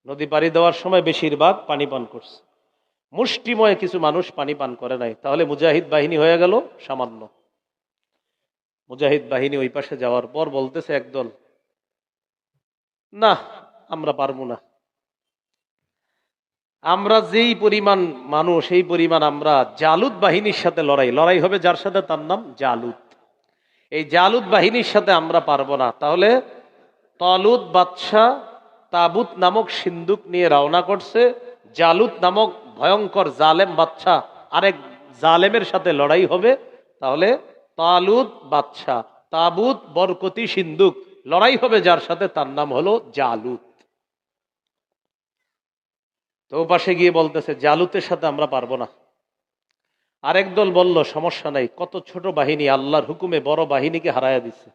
নদী পাড়ি দেওয়ার সময় বেশিরভাগ পানি পান করছে, মুষ্টিময় কিছু মানুষ পানি পান করে নাই। তাহলে মুজাহিদ বাহিনী হয়ে গেল সামান্য। মুজাহিদ বাহিনী ওই পাশে যাওয়ার পর বলতেছে একদল, না আমরা পারবো না, আমরা যেই পরিমাণ মানুষ এই পরিমাণ আমরা জালুত বাহিনীর সাথে লড়াই হবে, যার সাথে তার নাম জালুত, এই জালুত বাহিনীর সাথে আমরা পারবো না। তাহলে তালুত বাদশাহ তাবুত নামক সিন্ধুক নিয়ে রওনা করছে, জালুত নামক ভয়ঙ্কর জালেম বাদশাহ আরেক জালেমের সাথে লড়াই হবে। তাহলে তালুত বাদশাহ তাবুত বরকতি সিন্ধুক লড়াই হবে, যার সাথে তার নাম হলো জালুত। তো পাশে গিয়ে বলতেছে জালুতের সাথে আমরা পারবো না। আরেক দল বলল সমস্যা নাই, কত ছোট বাহিনী আল্লাহর হুকুমে বড় বাহিনীকে হারায়া দিচ্ছে,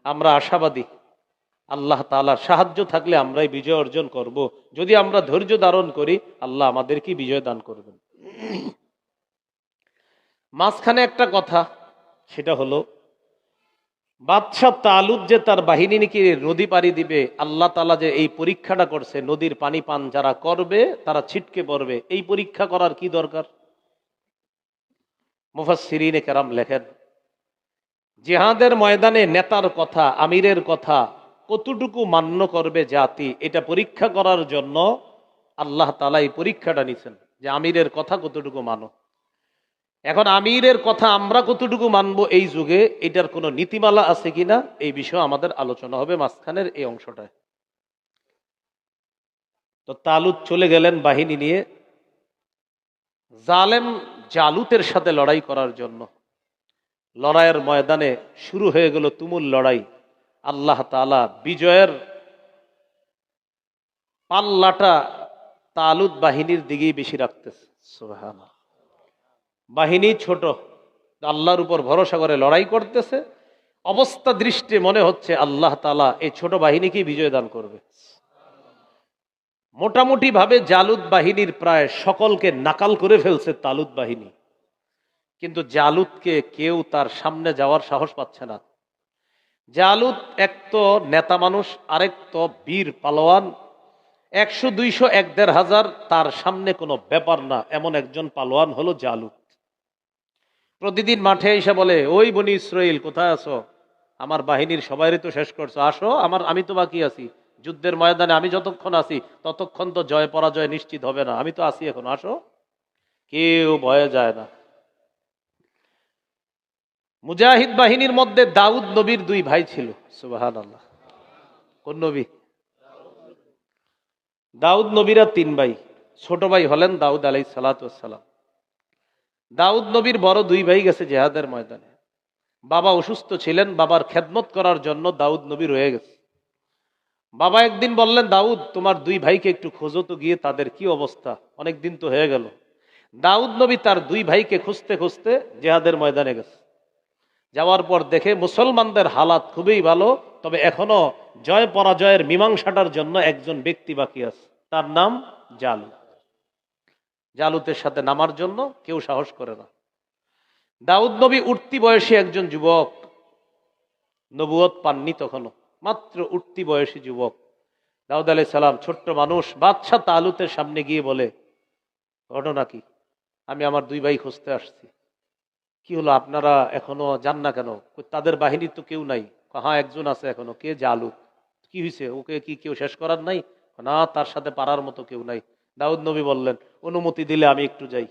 আমরা আশাবাদী, আল্লাহ তাআলার সাহায্য থাকলে আমরাই বিজয় অর্জন করব, যদি আমরা ধৈর্য ধারণ করি আল্লাহ আমাদেরকে বিজয় দান করবেন। মাঝখানে একটা কথা, সেটা হলো বাদশাহ তালুত যে তার বাহিনী নাকি নদী পাড়ি দিবে, আল্লাহ তাআলা যে এই পরীক্ষাটা করছে, নদীর পানি পান যারা করবে তারা ছিটকে পড়বে, এই পরীক্ষা করার কি দরকার? মুফাসসিরিনে কেরাম লেখেন, জিহাদের ময়দানে নেতার কথা, আমিরের কথা কতটুকু মান্য করবে জাতি, এটা পরীক্ষা করার জন্য আল্লাহ তাআলা এই পরীক্ষাটা নিছেন, যে আমিরের কথা কতটুকু মানো। এখন আমিরের কথা আমরা কতটুকু মানবো এই যুগে, এটার কোনো নীতিমালা আছে কিনা, এই বিষয়ে আমাদের আলোচনা হবে মাঝখানের এই অংশটায়। তো তালুত চলে গেলেন বাহিনী নিয়ে জালেম জালুতের সাথে লড়াই করার জন্য। লড়াইয়ের ময়দানে শুরু হয়ে গেল তুমুল লড়াই। আল্লাহ তাআলা বিজয়ের পাল্লাটা তালুত বাহিনীর দিকেই বেশি রাখতেছে। সুবহানাল্লাহ। বাহিনী ছোট, আল্লাহর উপর ভরসা করে লড়াই করতেছে, অবস্থা দৃষ্টি মনে হচ্ছে আল্লাহ তাআলা এই ছোট বাহিনীকে বিজয় দান করবে। মোটামুটি ভাবে জালুত বাহিনীর প্রায় সকলকে নাকাল করে ফেলছে তালুত বাহিনী, কিন্তু জালুতকে কেউ তার সামনে যাওয়ার সাহস পাচ্ছে না। জালুত এক তো নেতা মানুষ, আরেক তো বীর পালোয়ান, 100, 200, 1,500 তার সামনে কোনো ব্যাপার না, এমন একজন পালোয়ান হলো জালুত। প্রতিদিন মাঠে এসে বলে, ওই বনি ইসরাইল কোথায় আছো, আমার বাহিনীর সবাইরই তো শেষ করছো, আসো, আমি তো বাকি আছি, যুদ্ধের ময়দানে আমি যতক্ষণ আছি ততক্ষণ তো জয় পরাজয় নিশ্চিত হবে না, আমি তো আছি এখন, আসো। কেউ ভয়ে যায় না। মুজাহিদ বাহিনীর মধ্যে দাউদ নবীর 2 ভাই ছিল। সুবহানাল্লাহ। কোন নবী? দাউদ নবীরা 3 ভাই, ছোট ভাই হলেন দাউদ আলাইহিস সালাতু ওয়াস সালাম। দাউদ নবীর বড় 2 ভাই গেছে জিহাদের ময়দানে, বাবা অসুস্থ ছিলেন, বাবার খেদমত করার জন্য দাউদ নবী রয়ে গেছে। বাবা একদিন বললেন, দাউদ তোমার 2 ভাইকে একটু খোঁজো তো গিয়ে, তাদের কি অবস্থা, অনেক দিন তো হয়ে গেল। দাউদ নবী তার 2 ভাইকে খুঁজতে খুঁজতে জিহাদের ময়দানে গেছে। যাওয়ার পর দেখে মুসলমানদের হালাত খুবই ভালো, তবে এখনো জয় পরাজয়ের মীমাংসাটার জন্য একজন ব্যক্তি বাকি আছে, তার নাম জালুত। জালুতের সাথে নামার জন্য কেউ সাহস করে না। দাউদ নবী উঠতি বয়সী একজন যুবক, নবুয়ত পাননি তখনও, মাত্র উঠতি বয়সী যুবক। দাউদ আলাইহিস সালাম ছোট্ট মানুষ, বাদশাহ তালুতের সামনে গিয়ে বলে, ঘটনা কি? আমি আমার 2 ভাই খুঁজতে আসছি। কি হলো, আপনারা এখনো যান না কেন? তাদের বাহিনীর তো কেউ নাই। হ্যাঁ একজন আছে এখনো। কে? জালুত। কি হয়েছে, ওকে কি কেউ শেষ করার নাই? না, তার সাথে পারার মতো কেউ নাই। দাউদ নবী বললেন, অনুমতি দিলে আমি একটু যাই।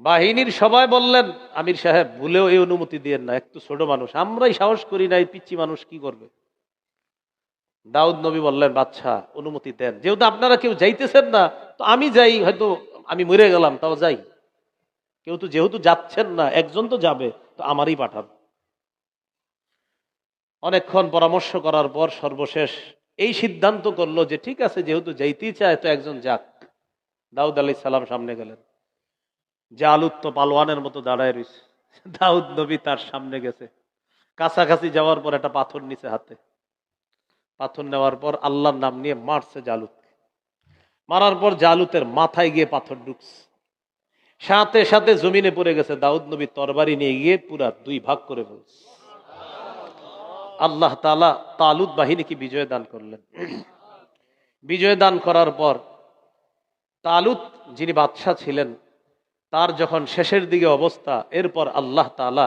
বাহিনীর সবাই বললেন, আমির সাহেব ভুলেও এই অনুমতি দিয়েন না, একটু ছোট মানুষ, আমরাই সাহস করি না, এই পিচ্চি মানুষ কি করবে? দাউদ নবী বললেন, বাদশা অনুমতি দেন, যেহেতু আপনারা কেউ যাইতেছেন না তো আমি যাই, হয়তো আমি মরে গেলাম তাও যাই, কেউ তো যেহেতু যাচ্ছেন না, একজন তো যাবে, তো আমারই পাঠান। অনেকক্ষণ পরামর্শ করার পর সর্বশেষ এই সিদ্ধান্ত করলো যে ঠিক আছে, যেহেতু যাইতেই চায় তো একজন যাক। দাউদ আলাইহিস সালাম সামনে গেলেন, জালুত তো পালোয়ানের মতো দাঁড়ায় রয়েছে। দাউদ নবী তার সামনে গেছে, কাছাকাছি যাওয়ার পর একটা পাথর নিচে হাতে, পাথর নেওয়ার পর আল্লাহর নাম নিয়ে মারছে জালুত। মারার পর জালুতের মাথায় গিয়ে পাথর ঢুকছে, সাথে সাথে জমিনে পড়ে গেছে। দাউদ নবী তরবারি নিয়ে গিয়ে পুরা 2 ভাগ করে ফেলছে। আল্লাহ তাআলা তালুত বাহিনীকে বিজয় দান করলেন। বিজয় দান করার পর তালুত যিনি বাদশাহ ছিলেন তার যখন শেষের দিকে অবস্থা, এরপর আল্লাহ তাআলা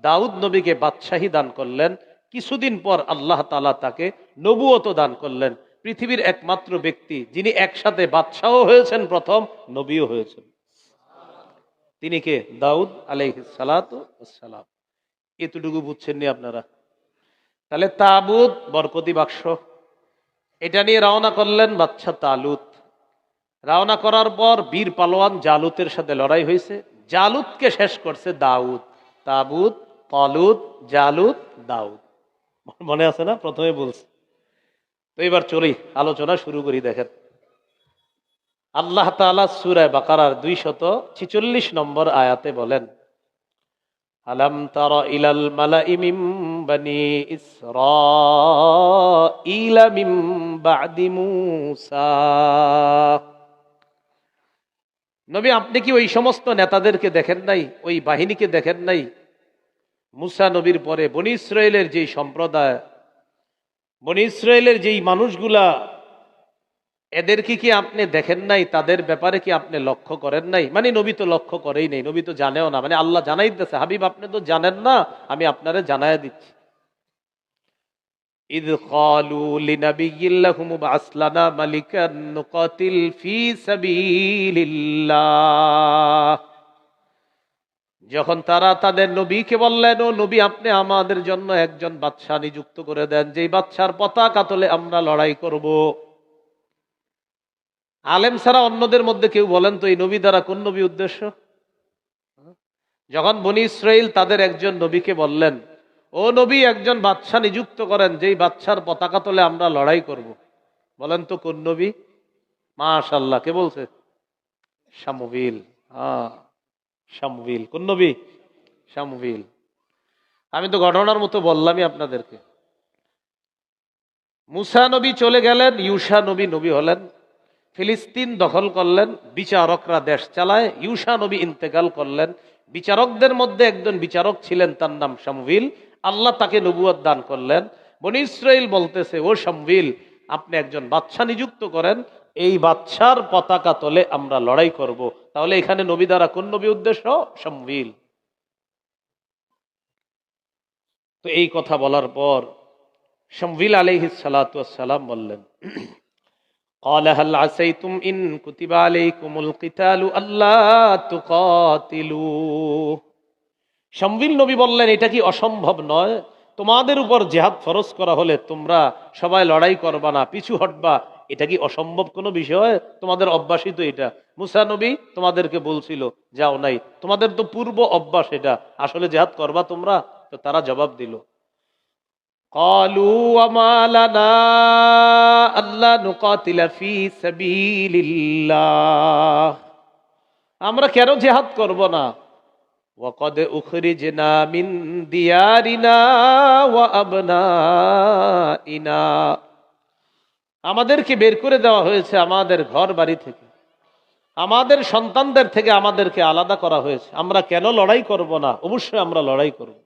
দাউদ নবীকে বাদশাহী দান করলেন। কিছুদিন পর আল্লাহ তাআলা তাকে নবুয়ত দান করলেন। পৃথিবীর একমাত্র ব্যক্তি যিনি একসাথে বাদশাহও হয়েছেন, প্রথম নবীও হয়েছেন। তিনি কে? দাউদ আলাইহিস সালাতু ওয়াস সালাম। এতটুকু বুঝছেন নি আপনারা? তাহলে তাবুত বরকতি বাক্স, এটা নিয়ে রওনা করলেন বাদশা তালুত। রওনা করার পর বীর পালোয়ান জালুতের সাথে লড়াই হয়েছে। জালুতকে শেষ করছে দাউদ। তাবুত, তালুত, জালুত, দাউদ। মনে আছে না? প্রথমে বলছে। তো এবার চলি, আলোচনা শুরু করি। দেখেন আল্লাহ তাআলা সূরা বাকারার 246 নম্বর আয়াতে বলেন, আলাম তারা ইলাল মালাই মিন বানি ইসরাঈলা মিন বা'দি মূসা। নবী, আপনি কি ওই সমস্ত নেতাদেরকে দেখেন নাই, ওই বাহিনীকে দেখেন নাই? মূসা নবীর পরে বনি ইসরাইলের যেই সম্প্রদায়, বনি ইসরাইলের যেই মানুষগুলা, এদেরকে কি আপনি দেখেন নাই? তাদের ব্যাপারে কি আপনি লক্ষ্য করেন নাই? মানে নবী তো লক্ষ্য করেই নেই, নবী তো জানেও না। মানে আল্লাহ জানাই দিতেছে, হাবিব আপনি তো জানেন না, আমি আপনারে জানায় দিচ্ছি। ইদ ক্বালু লিনাবিয়্যিন লাহুম ইবআস লানা মালিকান নুকাতিল ফী সাবিলিল্লাহ। যখন তারা তাদের নবীকে বললেন, ও নবী, আপনি আমাদের জন্য একজন বাদশা নিযুক্ত করে দেন, যেই বাদশার পতাকা তলে আমরা লড়াই করব। আলেম ছাড়া অন্যদের মধ্যে কেউ বলেন তো এই নবী দ্বারা কোন নবী উদ্দেশ্য? যখন বনি ইসরাইল তাদের একজন নবীকে বললেন, ও নবী, একজন বাদশা নিযুক্ত করেন, যেই বাদশার পতাকা তলে আমরা লড়াই করব, বলেন তো কোন নবী? মাশাআল্লাহ, কে বলছে? শামুইল। শামুইল। কোন নবী? শামুইল। আমি তো ঘটনার মতো বললামই আপনাদেরকে। মুসা নবী চলে গেলেন, ইউশা নবী নবী হলেন, ফিলিস্তিন দখল করলেন, বিচারকরা দেশ চালায়। ইউশা নবী ইন্তেকাল করলেন। বিচারকদের মধ্যে একজন বিচারক ছিলেন, তার নাম শামুইল। আল্লাহ তাকে নবুয়ত দান করলেন। বনি ইসরাইল বলতেছে, ও শামুইল, আপনি একজন বাদশা নিযুক্ত করেন, এই বাদশার পতাকা তলে আমরা লড়াই করব। তাহলে এখানে নবী দ্বারা কোন নবী উদ্দেশ্য? শামুইল। তো এই কথা বলার পর শামুইল আলাইহিস সালাতু ওয়াস সালাম বললেন, قال هل عسيتم إن كتب عليكم القتال ألا تقاتلوا। শামউইল নবী বললেন, এটা কি অসম্ভব নয়? তোমাদের উপর জিহাদ ফরজ করা হলে তোমরা সবাই লড়াই করবা না, পিছু হটবা। এটা কি অসম্ভব কোনো বিষয়? তোমাদের অভ্যাসই তো এটা। মুসা নবী তোমাদেরকে বলছিল যাও নাই, তোমাদের তো পূর্ব অভ্যাস এটা, আসলে জিহাদ করবা তোমরা? তো তারা জবাব দিল, قالوا وما لنا ألا نقاتل في سبيل الله। আমরা কেন জিহাদ করব না? وقد أخرجنا من ديارنا وأبنائنا। আমাদেরকে বের করে দেওয়া হয়েছে আমাদের ঘর বাড়ি থেকে, আমাদের সন্তানদের থেকে আমাদেরকে আলাদা করা হয়েছে। আমরা কেন লড়াই করব না? অবশ্যই আমরা লড়াই করব।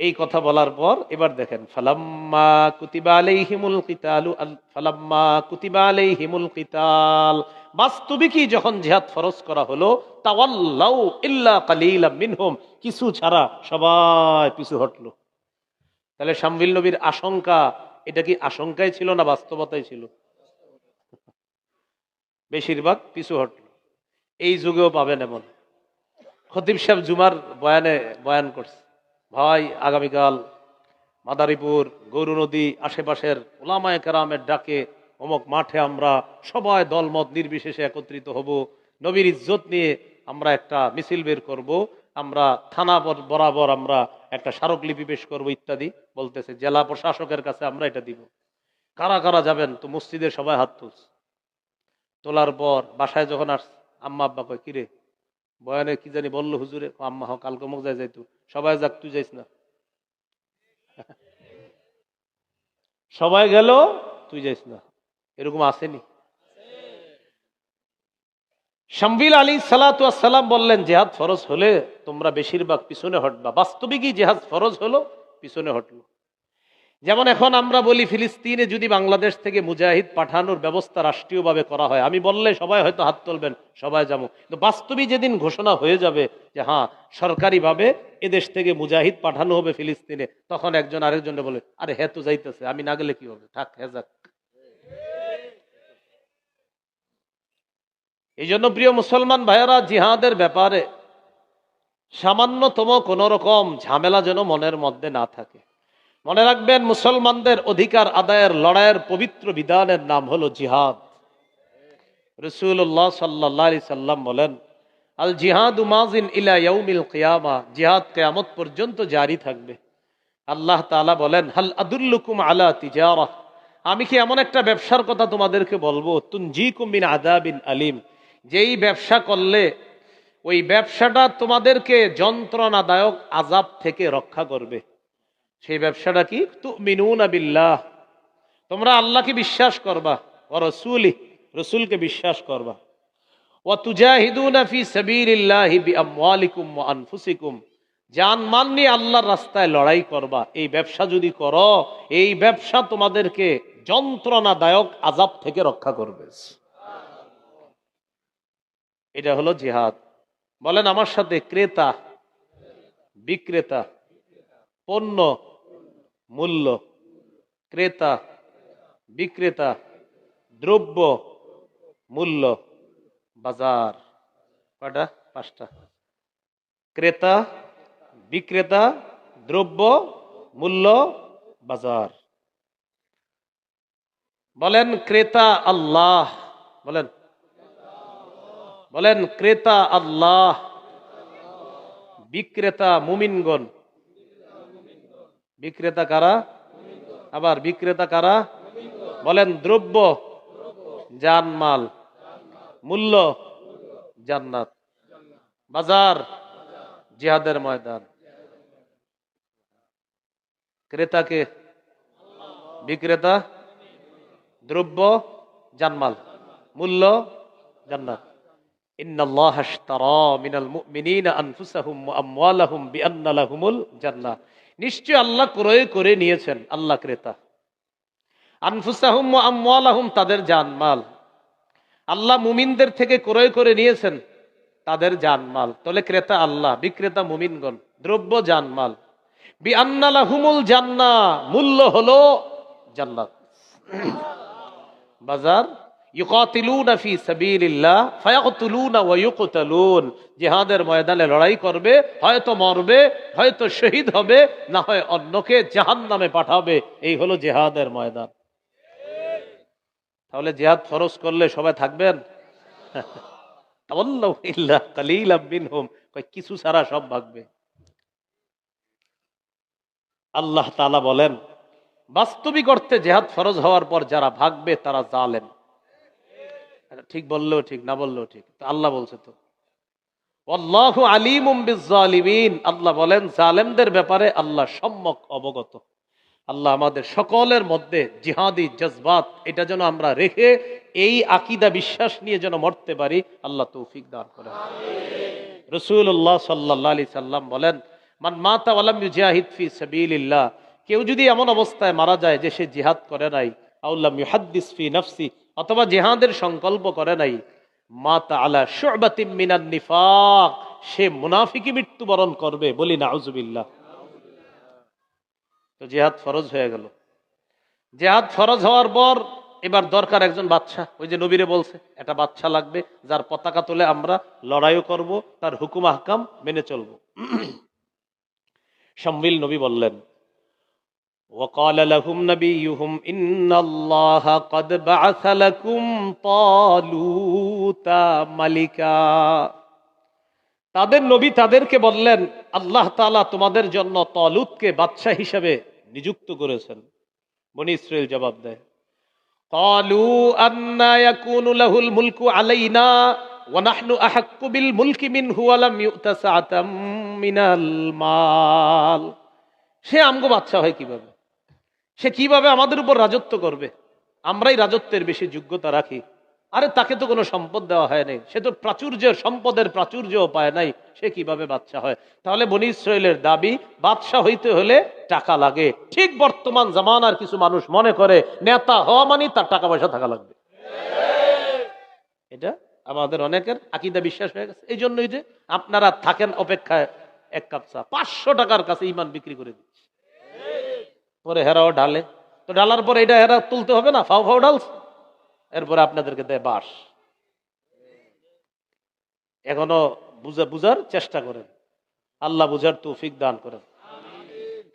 এই কথা বলার পর এবার দেখেন, ফালাম্মা কুতিবা আলাইহিমুল কিতালু, ফালাম্মা কুতিবা আলাইহিমুল কিতাল, বাস্তবিকই যখন জিহাদ ফরজ করা হলো, তাওয়াল্লাউ ইল্লা কালিলাম মিনহুম, কিছু ছাড়া সবাই পিছু হটলো। তাহলে শামউইল নবীর আশঙ্কা, এটা কি আশঙ্কাই ছিল না বাস্তবতাই ছিল? বেশিরভাগ পিছু হটলো। এই যুগেও পাবেন এমন। খতিব সাহেব জুমার বয়ানে বয়ান করছে, ভাই আগামীকাল মাদারীপুর, গৌর নদী, আশেপাশের উলামায়ে কেরামের ডাকে অমুক মাঠে আমরা সবাই দলমত নির্বিশেষে একত্রিত হব, নবীর ইজ্জত নিয়ে আমরা একটা মিছিল বের করব, আমরা থানা বরাবর আমরা একটা স্মারকলিপি পেশ করব ইত্যাদি বলতেছে। জেলা প্রশাসকের কাছে আমরা এটা দিব। কারা কারা যাবেন? তো মসজিদে সবাই হাত তুলছে। তোলার পর বাসায় যখন আস, আম্মা আব্বা কয়, কিরে বয়ানে কি জানি বললো হুজুরে? আম্মা হ, কালকে মুখ যায় যাইতো, সবাই যাক, তুই যাইস না। সবাই গেল, তুই যাইস না, এরকম আসেনি? শামউইল আলাইহিস সালাতু ওয়াস সালাম বললেন, জিহাদ ফরজ হলে তোমরা বেশিরভাগ পিছনে হটবা। বাস্তবিকই জিহাদ ফরজ হলো, পিছনে হটলো। যেমন এখন আমরা বলি ফিলিস্তিনে যদি বাংলাদেশ থেকে মুজাহিদ পাঠানোর ব্যবস্থা রাষ্ট্রীয়ভাবে করা হয়, আমি বললে সবাই হয়তো হাত তুলবেন, সবাই যাবো। কিন্তু বাস্তবিক যেদিন ঘোষণা হয়ে যাবে যে হ্যাঁ সরকারিভাবে এদেশ থেকে মুজাহিদ পাঠানো হবে ফিলিস্তিনে, তখন একজন আরেকজনে বলে আরে হ্যাঁ তো যাইতেছে, আমি না গেলে কি হবে, থাক হ্যাঁ যাক। এই জন্য প্রিয় মুসলমান ভাইয়েরা, জিহাদের ব্যাপারে সামান্যতম কোন রকম ঝামেলা যেন মনের মধ্যে না থাকে। মনে রাখবেন, মুসলমানদের অধিকার আদায়ের লড়াইয়ের পবিত্র বিধানের নাম হলো জিহাদ। রাসূলুল্লাহ সাল্লাল্লাহু আলাইহি সাল্লাম বলেন, আল জিহাদু মাযিন ইলা ইয়াউমিল কিয়ামা, জিহাদ কিয়ামত পর্যন্ত জারি থাকবে। আল্লাহ তাআলা বলেন, হাল আদুল্লুকুম আলা তিজারাহ, আমি কি এমন একটা ব্যবসার কথা তোমাদেরকে বলবো, তুনজিকুম মিন আযাবিন আলিম, যেই ব্যবসা করলে ওই ব্যবসাটা তোমাদেরকে যন্ত্রণাদায়ক আযাব থেকে রক্ষা করবে। সেই ব্যবসাটা কি? তুমিনুনা বিল্লাহ, তোমরা আল্লাহকে বিশ্বাস করবা, ওয়া রাসূলি, রাসূলকে বিশ্বাস করবা, ওয়া তুজাহিদুনা ফি সাবিলিল্লাহি বিআমওয়ালিকুম ওয়া আনফুসিকুম, জান মান নিয়ে আল্লাহর রাস্তায় লড়াই করবা। এই ব্যবসা যদি করো, এই ব্যবসা তোমাদেরকে যন্ত্রণাদায়ক আযাব থেকে রক্ষা করবে। এটা হলো জিহাদ। বলেন আমার সাথে, ক্রেতা বিক্রেতা, পণ্য মূল্য, ক্রেতা বিক্রেতা, দ্রব্য মূল্য, বাজার। কয়টা? পাঁচটা। ক্রেতা বিক্রেতা, দ্রব্য মূল্য, বাজার। বলেন ক্রেতা আল্লাহ, বলেন বলেন ক্রেতা আল্লাহ, বিক্রেতা মুমিনগণ। বিক্রেতা কারা? আবার বিক্রেতা কারা? বলেন দ্রব্য জানমাল, মূল্য জান্নাত, বাজার জিহাদের ময়দান। ক্রেতাকে? বিক্রেতা, দ্রব্য জানমাল, মূল্য জান্নাত। ইন্নাল্লাহা আশতারা মিনাল মুমিনিনা আনফুসাহুম ওয়া আমওয়ালাহুম বিআন্না লাহুমুল জান্নাহ, নিশ্চয় আল্লাহ ক্রয় করে নিয়েছেন, আল্লাহ ক্রেতা। আনফুসাহুম ওয়া আমওয়ালাহুম, তাদের জানমাল। আল্লাহ মুমিনদের থেকে ক্রয় করে নিয়েছেন তাদের জানমাল। তাহলে ক্রেতা আল্লাহ, বিক্রেতা মুমিনগণ, দ্রব্য জানমাল। বিআন্না লাহুমুল জান্নাহ, মূল্য হলো জান্নাত। বাজার ইউকাতিলুনা ফি সাবিলিল্লাহ ফায়াকতুলুনা ওয়া ইউকতালুন, জিহাদের ময়দানে লড়াই করবে, হয়তো মরবে, হয়তো শহীদ হবে, না হয় অন্যকে জাহান্নামে পাঠাবে। এই হলো জিহাদের ময়দান। তাহলে জিহাদ ফরজ করলে সবাই থাকবেন? তাওয়াল্লাউ ইল্লা কালিলাম মিনহুম, কিছু ছাড়া সব ভাগবে। আল্লাহ তাআলা বলেন, বাস্তবিক অর্থে জিহাদ ফরজ হওয়ার পর যারা ভাগবে তারা জালেম। ঠিক বললেও ঠিক, না বললেও ঠিক, আল্লাহ বলছে তো। আল্লাহু আলিমুম বিজ্জালিমিন, আল্লাহ বলেন জালেমদের ব্যাপারে আল্লাহ সম্যক অবগত। আল্লাহ আমাদের সকলের মধ্যে জিহাদি জজবাত এটা যেন আমরা রেখে এই আকীদা বিশ্বাস নিয়ে যেন মরতে পারি, আল্লাহ তৌফিক দান করেন। রাসূলুল্লাহ সাল্লাল্লাহু আলাইহি সাল্লাম বলেন, মান মাতা ওয়া লাম ইউজাহিদ ফি সাবিলিল্লাহ, কেউ যদি এমন অবস্থায় মারা যায় যে সে জিহাদ করে নাই, আও লাম ইউহাদ্দিস ফি নাফসি, অথবা জিহাদের সংকল্প করে নাই, মাতা আলা শু'বাতিন মিনান নিফাক, সে মুনাফিকি মৃত্যুবরণ করবে। বলি নাউযুবিল্লাহ। তো জিহাদ ফরজ হয়ে গেল। জিহাদ ফরজ হওয়ার পর এবার দরকার একজন বাদশা। ওই যে নবীরে বলছে একটা বাদশা লাগবে যার পতাকা তুলে আমরা লড়াইও করব, তার হুকুম আহকাম মেনে চলব। শামিল নবী বললেন, وقال لهم نبيهم إن الله قد بعث لكم طالوت ملكا, তাদের নবী তাদেরকে বললেন, আল্লাহ তাআলা তোমাদের জন্য তালুতকে বাদশা হিসেবে নিযুক্ত করেছেন। বনি ইসরাইল জবাব দেয়, ক্বালু আন্না ইয়াকুনু লাহুল মুলকু আলাইনা ওয়া নাহনু আহাক্কু বিল মুলকি মিনহু ওয়া লাম ইউতা সাআতাম মিনাল মাল, সে আমগো বাদশা হয় কিভাবে? সে কিভাবে আমাদের উপর রাজত্ব করবে? আমরাই রাজত্বের বেশি যোগ্যতা রাখি। আরে তাকে তো কোনো সম্পদ দেওয়া হয় নাই, সে তো প্রাচুর্যের সম্পদের প্রাচুর্যও পায় নাই, সে কিভাবে বাদশা হয়? তাহলে বনী ইসরাইলের দাবি বাদশা হইতে হলে টাকা লাগে। ঠিক বর্তমান জামানার কিছু মানুষ মনে করে নেতা হওয়া মানে তার টাকা পয়সা থাকা লাগবে। এটা আমাদের অনেকের আকীদা বিশ্বাস হয়ে গেছে। এই জন্যই যে আপনারা থাকেন অপেক্ষায় এক কাপ চা 500 টাকার কাছে ইমান বিক্রি করে দিচ্ছে, পরে হেরাও ঢালে। তো ঢালার পরে এটা হেরা তুলতে হবে না, ফাও ফাও ঢালছে, এরপরে আপনাদেরকে দেয় বাস। এখনো বুঝার চেষ্টা করেন, আল্লাহ বুঝার তৌফিক দান করেন।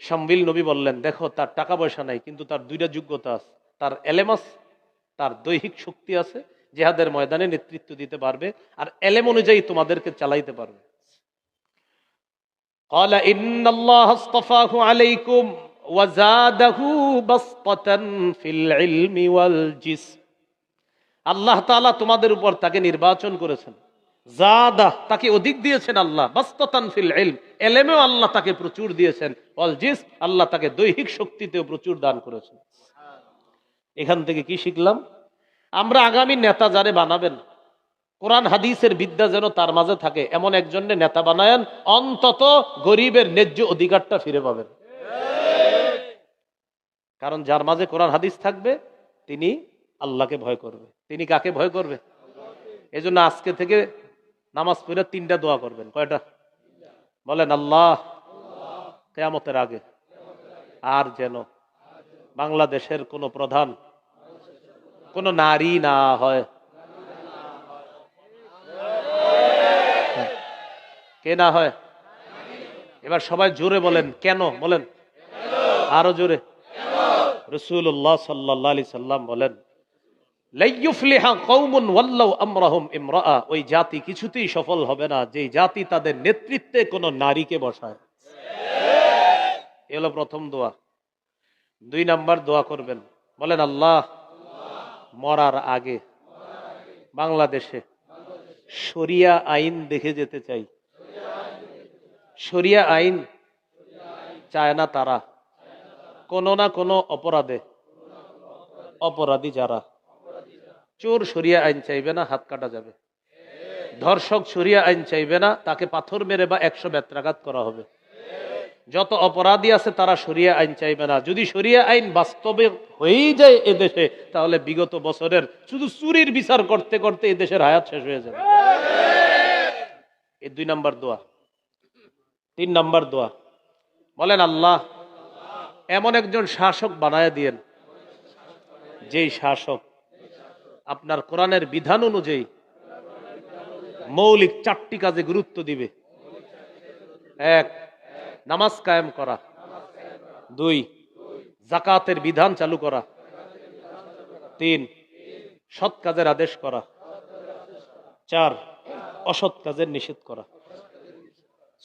শামবিল নবী বললেন, দেখো তার টাকা পয়সা নাই কিন্তু তার দুইটা যোগ্যতা আছে, তার এলেম আছে, তার দৈহিক শক্তি আছে, জিহাদের ময়দানে নেতৃত্ব দিতে পারবে, আর এলেম অনুযায়ী তোমাদেরকে চালাইতে পারবে। قال إن الله اصطفاه عليكم وزاده بسطة في العلم والجسم। আল্লাহ তাআলা তোমাদের উপর তাকে নির্বাচন করেছেন, জাদা তাকে অধিক দিয়েছেন আল্লাহ, বাসতাতান ফিল ইলম এলেমেও আল্লাহ তাকে প্রচুর দিয়েছেন, ওয়াল জিসম আল্লাহ তাকে দৈহিক শক্তিতেও প্রচুর দান করেছেন। এখান থেকে কি শিখলাম? আমরা আগামী নেতা যারে বানাবেন, কোরআন হাদিসের বিদ্যা যেন তার মাঝে থাকে এমন একজনের নেতা বানায়েন, অন্তত গরিবের ন্যায্য অধিকারটা ফিরে পাবেন। কারণ যার মাঝে কোরআন হাদিস থাকবে তিনি আল্লাহকে ভয় করবে। তিনি কাকে ভয় করবে? এজন্য আজকে থেকে নামাজ পড়ে 3টা দোয়া করবেন। কয়টা বলেন? আল্লাহ কিয়ামতের আগে আর যেন বাংলাদেশের কোন প্রধান কোন নারী না হয়। কে না হয়? এবার সবাই জোরে বলেন, কেন? বলেন আরো জোরে। রাসূলুল্লাহ সাল্লাল্লাহু আলাইহি সাল্লাম বলেন, লাইয়ুফলিহা কওমুন ওয়াল্লাউ আমরাহুম ইমরাআ, ওই জাতি কিছুতেই সফল হবে না যে জাতি তাদের নেতৃত্বে কোন নারীকে বসায়। এ হলো প্রথম দোয়া। 2 নাম্বার দোয়া করবেন, বলেন আল্লাহ মরার আগে বাংলাদেশে শরিয়া আইন দেখে যেতে চাই। শরিয়া আইন চায় না তারা কোন না কোন অপরাধে অপরাধী যারা, চোর শরিয়া আইন চাইবে না, হাত কাটা যাবে। ধর্ষক শরিয়া আইন চাইবে না, তাকে পাথর মেরে বা 100 বেত্রাঘাত করা হবে। যত অপরাধী আছে তারা শরিয়া আইন চাইবে না। যদি শরিয়া আইন বাস্তবে হয়েই যায় এদেশে, তাহলে বিগত বছরের শুধু চুরির বিচার করতে করতে এদেশের হায়াত শেষ হয়ে যাবে। এই 2 নাম্বার দোয়া। 3 নাম্বার দোয়া, বলেন আল্লাহ এমন একজন শাসক বানায় দিয়েন যেই শাসক আপনার কোরআনের বিধান অনুযায়ী মৌলিক 4টি কাজে গুরুত্ব দিবে। 1 নামাজ কায়েম করা, 2 যাকাতের বিধান চালু করা, 3 সৎ কাজের আদেশ করা, 4 অসৎ কাজের নিষেধ করা।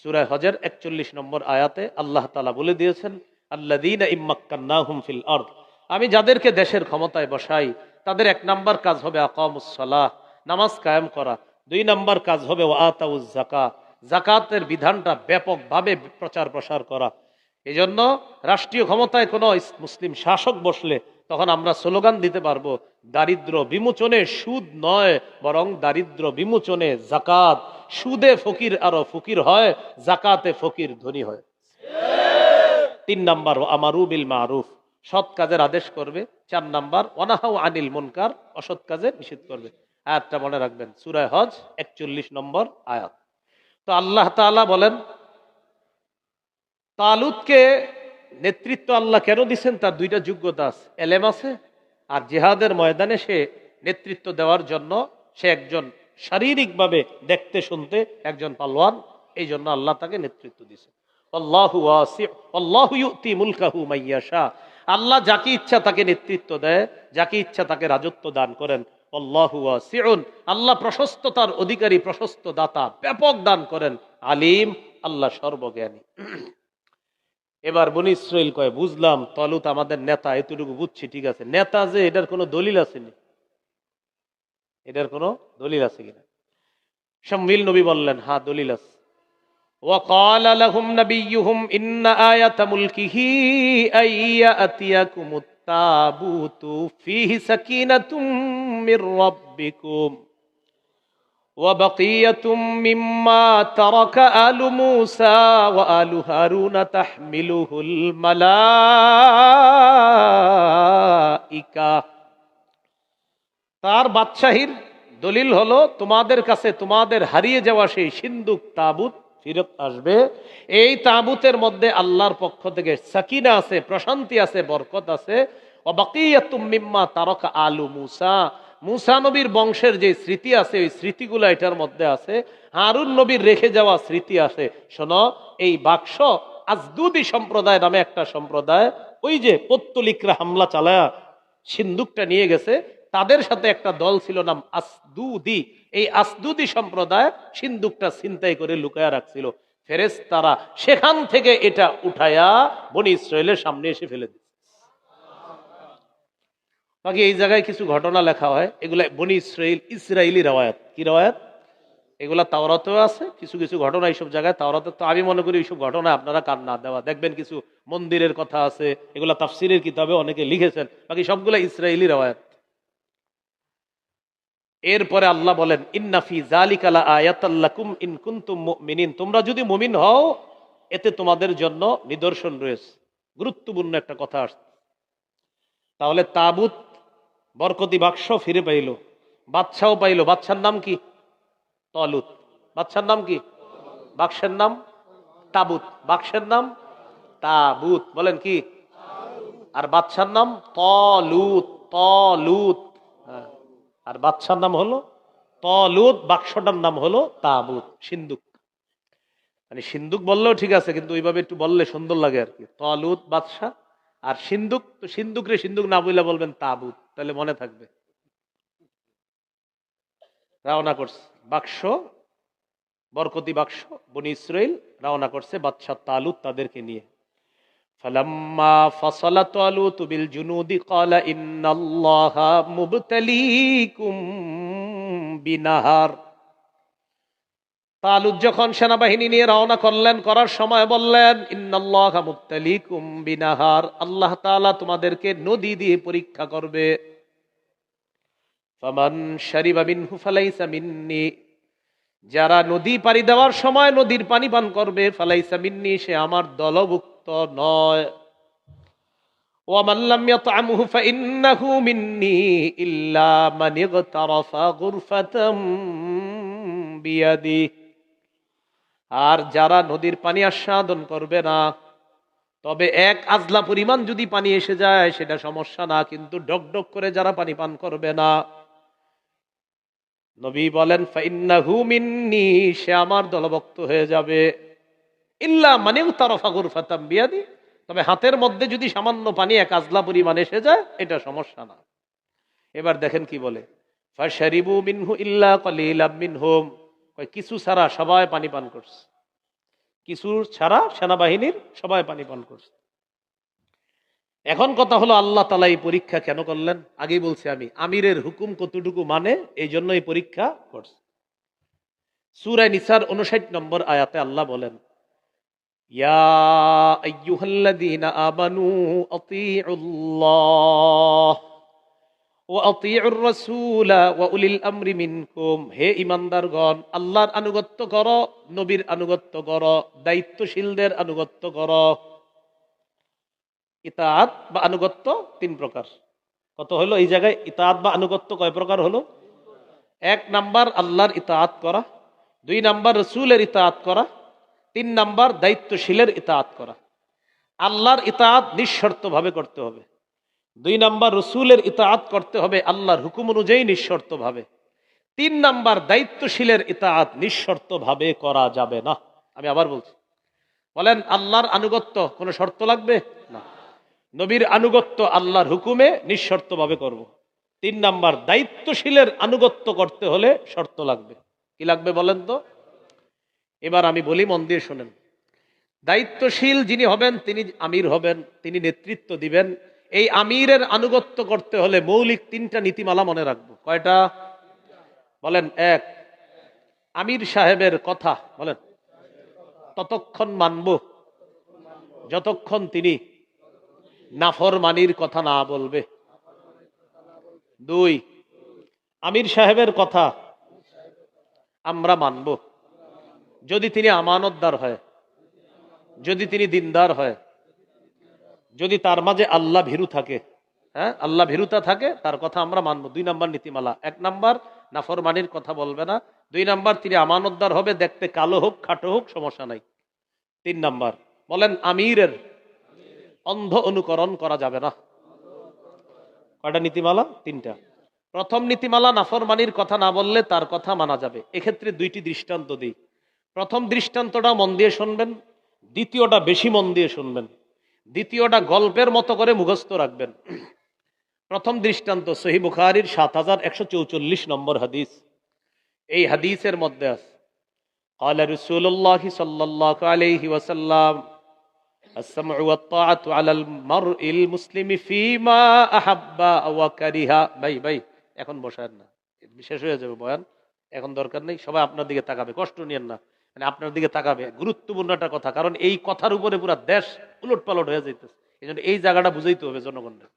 সূরা হজের 41 নম্বর আয়াতে আল্লাহ তাআলা বলে দিয়েছেন, আল্লাযীনা ইম্মাক্কান্নাহুম ফিল আরদ, আমি যাদেরকে দেশের ক্ষমতায় বসাই তাদের 1 নাম্বার কাজ হবে আকামুস সালাহ, নামাজ কায়েম করা। 2 নাম্বার কাজ হবে ওয়াতাউজ যাকাত, যাকাতের বিধানটা ব্যাপকভাবে প্রচার প্রসার করা। এজন্য রাষ্ট্রীয় ক্ষমতায় কোনো মুসলিম শাসক বসলে তখন আমরা স্লোগান দিতে পারবো, দারিদ্র বিমোচনে সুদ নয় বরং দারিদ্র বিমোচনে যাকাত। সুদে ফকির আরো ফকির হয়, যাকাতে ফকির ধনী হয়। 3 নাম্বার আমারু বিল মারুফ, সৎ কাজের আদেশ করবে। 4 নাম্বার ওয়ানাহাউ আনিল মুনকার, অসৎ কাজের নিষেধ করবে। আয়াতটা মনে রাখবেন, সূরা হজ 41 নম্বর আয়াত। তো আল্লাহ তাআলা বলেন তালুতকে নেতৃত্ব আল্লাহ কেন দিচ্ছেন? তার 2টা যোগ্যতা আছে, এলেম আছে, আর জিহাদের ময়দানে সে নেতৃত্ব দেওয়ার জন্য সে একজন শারীরিকভাবে দেখতে শুনতে একজন পালোয়ান, এই জন্য আল্লাহ তাকে নেতৃত্ব দিয়েছেন। আল্লাহু ওয়াসি', আল্লাহু ইউতি মুলকাহু মাইয়াশা, আল্লাহ যাকে ইচ্ছা তাকে নেতৃত্ব দেয়, যাকে ইচ্ছা তাকে রাজত্ব দান করেন। আল্লাহু ওয়াসি'উন, আল্লাহ প্রশস্ততার অধিকারী, প্রশস্ত দাতা, ব্যাপক দান করেন। আলিম, আল্লাহ সর্বজ্ঞানী। এবার বনী ইসরাইল কয়, বুঝলাম তালুত আমাদের নেতা, এতটুকু বুঝছি, ঠিক আছে, নেতা যে এটার কোনো দলিল আসেনি, এটার কোনো দলিল আছে কিনা? শামউইল নবী বললেন, হ্যাঁ দলিল আছে। ওয়াকালা লাহুম নাবিয়্যুহুম ইন্না আয়াতা মুলকিহি আইয়াতিয়াকুমুত তাবুতু ফীহি সাকিনাতুম মির রাব্বিকুম ওয়া বাকিয়াতুম মিম্মা তারাকা আলু মূসা ওয়া আলু হারুন তাহমিলুহুল মালাইকা। তার বাদশাহীর দলিল হলো তোমাদের কাছে তোমাদের হারিয়ে যাওয়া সেই সিন্দুক তাবুত ফিরত আসবে। এই তাবুতের মধ্যে আল্লাহর পক্ষ থেকে সাকিনা আছে, প্রশান্তি আছে, বরকত আছে। ওয়াবাকিয়াতুম মিম্মা তারাকা আলু মূসা, মূসা নবীর বংশের যে স্মৃতি আছে ওই স্মৃতিগুলো এটার মধ্যে আছে। হারুন নবীর রেখে যাওয়া স্মৃতি আছে। শোনো, এই বাক্স আজদুদি সম্প্রদায় নামে একটা সম্প্রদায়, ওই যে পত্তলিকরা হামলা চালায়া সিন্দুকটা নিয়ে গেছে, তাদের সাথে একটা দল ছিল নাম আসদুদি। এই আসদুদি সম্প্রদায় সিন্দুকটা ছিনতাই করে লুকায়া রাখছিল। ফেরেশতারা সেখান থেকে এটা উঠায়া বনি ইসরায়েলের সামনে এসে ফেলে দিচ্ছে। বাকি এই জায়গায় কিছু ঘটনা লেখা হয়, এগুলা বনি ইসরায়েলি রওয়ায়াত। কি রওয়ায়াত? এগুলা তাওরাতেও আছে, কিছু কিছু ঘটনা এইসব জায়গায় তাওরাতে। তো আমি মনে করি এইসব ঘটনা আপনারা কান না দেওয়া। দেখবেন কিছু মন্দিরের কথা আছে, এগুলা তাফসিরের কিতাবে অনেকে লিখেছেন, বাকি সবগুলা ইসরায়েলি রওয়ায়াত। এরপরে আল্লাহ বলেন, ইন্না ফি যালিকা লাআয়াতাল লাকুম ইন কুনতুম মুমিনিন, তোমরা যদি মুমিন হও এতে তোমাদের জন্য নিদর্শন রয়েছে। গুরুত্বপূর্ণ একটা কথা আসছে। তাহলে তাবুত, বরকতি বাক্স ফিরে পাইল, বাদশাও পাইল। বাদশার নাম কি? তালুত। বাদশার নাম কি? বাক্সের নাম তাবুত, বাক্সের নাম তাবুত। বলেন কি? আর বাদশার নাম তালুত, তালুত। হ্যাঁ, আর বাদশার নাম হলো তালুত, বাক্সটার নাম হলো তাবুত, সিন্দুক। মানে সিন্দুক বললেও ঠিক আছে, কিন্তু ওইভাবে একটু বললে সুন্দর লাগে আর কি। তালুত বাদশা, আর সিন্দুক, তো সিন্দুক রে সিন্দুক না বইলা বলবেন তাবুত, তাহলে মনে থাকবে। রওনা করছে বাক্স, বরকতি বাক্স, বনি ইসরাইল রওনা করছে বাদশা তালুত তাদেরকে নিয়ে। ফালাম্মা ফাসালা তালুত বিল জুনুদি ক্বালা ইন্নাল্লাহা মুবতালিকুম বিনাহার। তালুত যখন সেনাবাহিনী নিয়ে রওনা করলেন, করার সময় বললেন, ইন্নাল্লাহা মুবতালিকুম বিনাহার, আল্লাহ তাআলা তোমাদেরকে নদী দিয়ে পরীক্ষা করবে। ফামান শারিবা মিনহু ফালাইসা মিন্নি, যারা নদী পাড়ি দেওয়ার সময় নদীর পানি পান করবে, ফালাইসা মিন্নি, সে আমার দলভুক্ত নয়। ওয়া মান লাম ইয়াতআমহু ফাইন্নাহু মিন্নি ইল্লা মান ইগতারাফা গুরফাতাম বিয়াদি। আর যারা নদীর পানি আস্বাদন করবে না, তবে এক আজলা পরিমাণ যদি পানি এসে যায় সেটা সমস্যা না, কিন্তু ডকডক করে যারা পানি পান করবে না, নবী বলেন ফাইন্নাহু মিন্নি, সে আমার দলভুক্ত হয়ে যাবে। ইল্লা মানে তারফা গুরফাতাম বিয়াদি, তবে হাতের মধ্যে যদি সামান্য পানি এক আজলা পরিমাণ এসে যায় এটা সমস্যা না। এবার দেখেন কি বলে, ফাশারিবু মিনহু ইল্লা কালিলাম মিনহুম, কিছু ছাড়া সবাই পানি পান করছে, কিছু ছাড়া সেনাবাহিনীর সবাই পানি পান করছে। এখন কথা হলো, আল্লাহ তাআলা এই পরীক্ষা কেন করলেন? আগেই বলছি আমি, আমিরের হুকুম কতটুকু মানে, এই জন্য এই পরীক্ষা করছে। সূরা নিসার 59 নম্বর আয়াতে আল্লাহ বলেন, ইয়া আইয়ুহাল্লাযীনা আমানু আতিউল্লাহ ওয়া আতিউর রাসূলা ওয়া উলিল আমরি মিনকুম, হে ঈমানদারগণ, আল্লাহর আনুগত্য করো, নবীর আনুগত্য করো, দায়িত্বশীলদের আনুগত্য করো। ইতাআত বা আনুগত্য তিন প্রকার। কত হলো এই জায়গায়? ইতাআত বা আনুগত্য কয় প্রকার হলো? এক নাম্বার আল্লাহর ইতাআত করা, দুই নাম্বার রাসূলের ইতাআত করা, তিন নাম্বার দায়িত্বশীলের ইতাআত করা। আল্লাহর ইতাআত নিঃশর্তভাবে করতে হবে, দুই নাম্বার রাসূলের ইতাআত করতে হবে আল্লাহর হুকুম অনুযায়ী নিঃশর্তভাবে, তিন নাম্বার দায়িত্বশীলের ইতাআত নিঃশর্তভাবে করা যাবে না। আমি আবার বলছি, বলেন আল্লাহর আনুগত্য কোনো শর্ত লাগবে না, নবীর আনুগত্য আল্লাহর হুকুমে নিঃশর্তভাবে করব। তিন নাম্বার দায়িত্বশীলের আনুগত্য করতে হলে শর্ত লাগবে। কি লাগবে বলেন তো? এবার আমি বলি, মন দিয়ে শোনেন। দায়িত্বশীল যিনি হবেন তিনি আমির হবেন, তিনি নেতৃত্ব দিবেন। এই আমিরের আনুগত্য করতে হলে মৌলিক তিনটা নীতিমালা মনে রাখবো। কয়টা বলেন? এক, আমির সাহেবের কথা বলেন ততক্ষণ মানব যতক্ষণ তিনি নাফরমানির কথা না বলবে। 2, আমির সাহেবের কথা আমরা মানব যদি তিনি আমানতদার হয়, যদি তিনি দিনদার হয়, যদি তার মাঝে আল্লাহ ভীরু থাকে। হ্যাঁ, আল্লাহ ভীরুতা থাকে, তার কথা আমরা মানব। 2 নাম্বার নীতিমালা। 1 নাম্বার, নাফরমানির কথা বলবে না। 2 নাম্বার, তিনি আমানতদার হবে, দেখতে কালো হোক খাটো হোক সমস্যা নাই। 3 নাম্বার, বলেন আমিরের অন্ধ অনুকরণ করা যাবে না। কয়টা নীতিমালা? 3টা। প্রথম নীতিমালা, নাফরমানির কথা না বললে তার কথা মানা যাবে। এক্ষেত্রে 2টি দৃষ্টান্ত দিই। প্রথম দৃষ্টান্তটা মন দিয়ে শুনবেন, দ্বিতীয়টা বেশি মন দিয়ে শুনবেন, দ্বিতীয়টা গল্পের মতো করে মুখস্থ রাখবেন। প্রথম দৃষ্টান্ত সহিহ বুখারীর 7144 নম্বর হাদিস। এই হাদিসের মধ্যে আছে, قال رسول الله صلى الله عليه وسلم السمع والطاعة على المرء المسلم فيما أحب وكره। ভাই এখন বসেন না, শেষ হয়ে যাবে বয়ান, এখন দরকার নেই। সবাই আপনার দিকে তাকাবে, কষ্ট নিয়েন না, মানে আপনার দিকে তাকাবে। গুরুত্বপূর্ণ একটা কথা, কারণ এই কথার উপরে পুরো দেশ উলট পালট হয়ে যাইতেছে। এই জন্য এই জায়গাটা বুঝাইতে হবে জনগণের।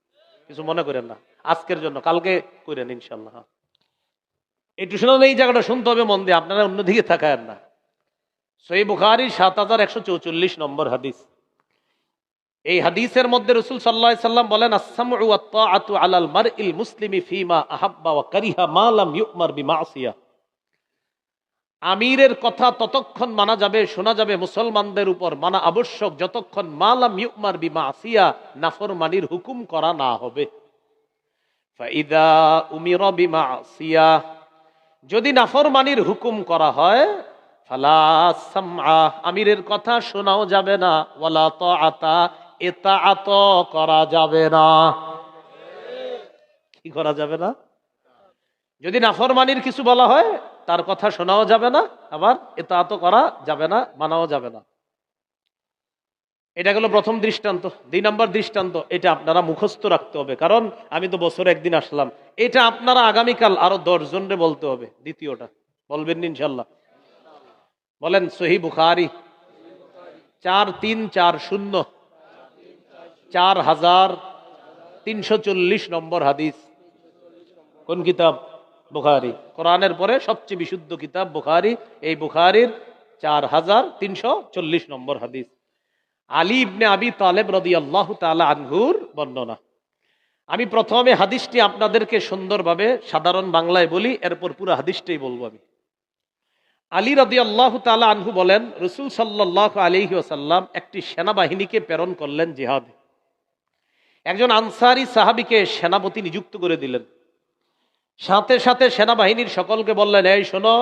কিছু মনে করেন না, আজকের জন্য, কালকে করেন ইনশাল্লাহ। একটু শুনে এই জায়গাটা শুনতে হবে মন দিয়ে, আপনারা অন্যদিকে তাকায়েন না। সহিহ বুখারীর 7144 নম্বর হাদিস। এই হাদিসের মধ্যে রাসূল সাল্লাল্লাহু আলাইহি সাল্লাম বলেন, আস-সামউ ওয়াত তাআতু আলাল মারইল মুসলিমি ফীমা আহাব্বা ওয়া কারিহা মা লাম ইউমার বিমাসিয়া। আমিরের কথা ততক্ষণ মানা যাবে, শোনা যাবে মুসলমানদের উপর, মানা আবশ্যক যতক্ষণ মা লাম ইউমার বিমাসিয়া, নাফরমানির হুকুম করা না হবে। ফাইদা উমিরা বিমাসিয়া, যদি নাফরমানির হুকুম করা হয়, ফালা সামআ, আমিরের কথা শোনাও যাবে না, ওয়ালা তাআতা, ইতাআত করা যাবে না। কি করা যাবে না? যদি নাফরমানির কিছু বলা হয়, তার কথা শোনাও যাবে না, আবার ইতাআত করা যাবে না, মানাও যাবে না। এটা গেল প্রথম দৃষ্টান্ত। 2 নম্বর দৃষ্টান্ত, এটা আপনারা মুখস্থ রাখতে হবে, কারণ আমি তো বছরে একদিন আসলাম। এটা আপনারা আগামীকাল আরো 10 জনরে বলতে হবে। দ্বিতীয়টা বলবেন ইনশাল্লাহ। বলেন সহিহ বুখারী 4340 4340 নম্বর হাদিস। কোন কিতাব? বুখারী। কোরআনের পরে সবচেয়ে বিশুদ্ধ কিতাব বুখারী। এই বুখারীর 4340 নম্বর হাদিস। আলী ইবনে আবি তালেব রাদিয়াল্লাহু তাআলা আনহুর বর্ণনা। আমি প্রথমে হাদিসটি আপনাদেরকে সুন্দরভাবে সাধারণ বাংলায় বলি, এরপর পুরো হাদিসটাই বলবো আমি। আলী রাদিয়াল্লাহু তাআলা আনহু বলেন, রাসূল সাল্লাল্লাহু আলাইহি ওয়াসাল্লাম একটি সেনাবাহিনীকে প্রেরণ করলেন জিহাদে। একজন আনসারী সাহাবীকে সেনাপতি নিযুক্ত করে দিলেন। সাথে সাথে সেনাবাহিনীর সকলকে বললেন, এই শোনো,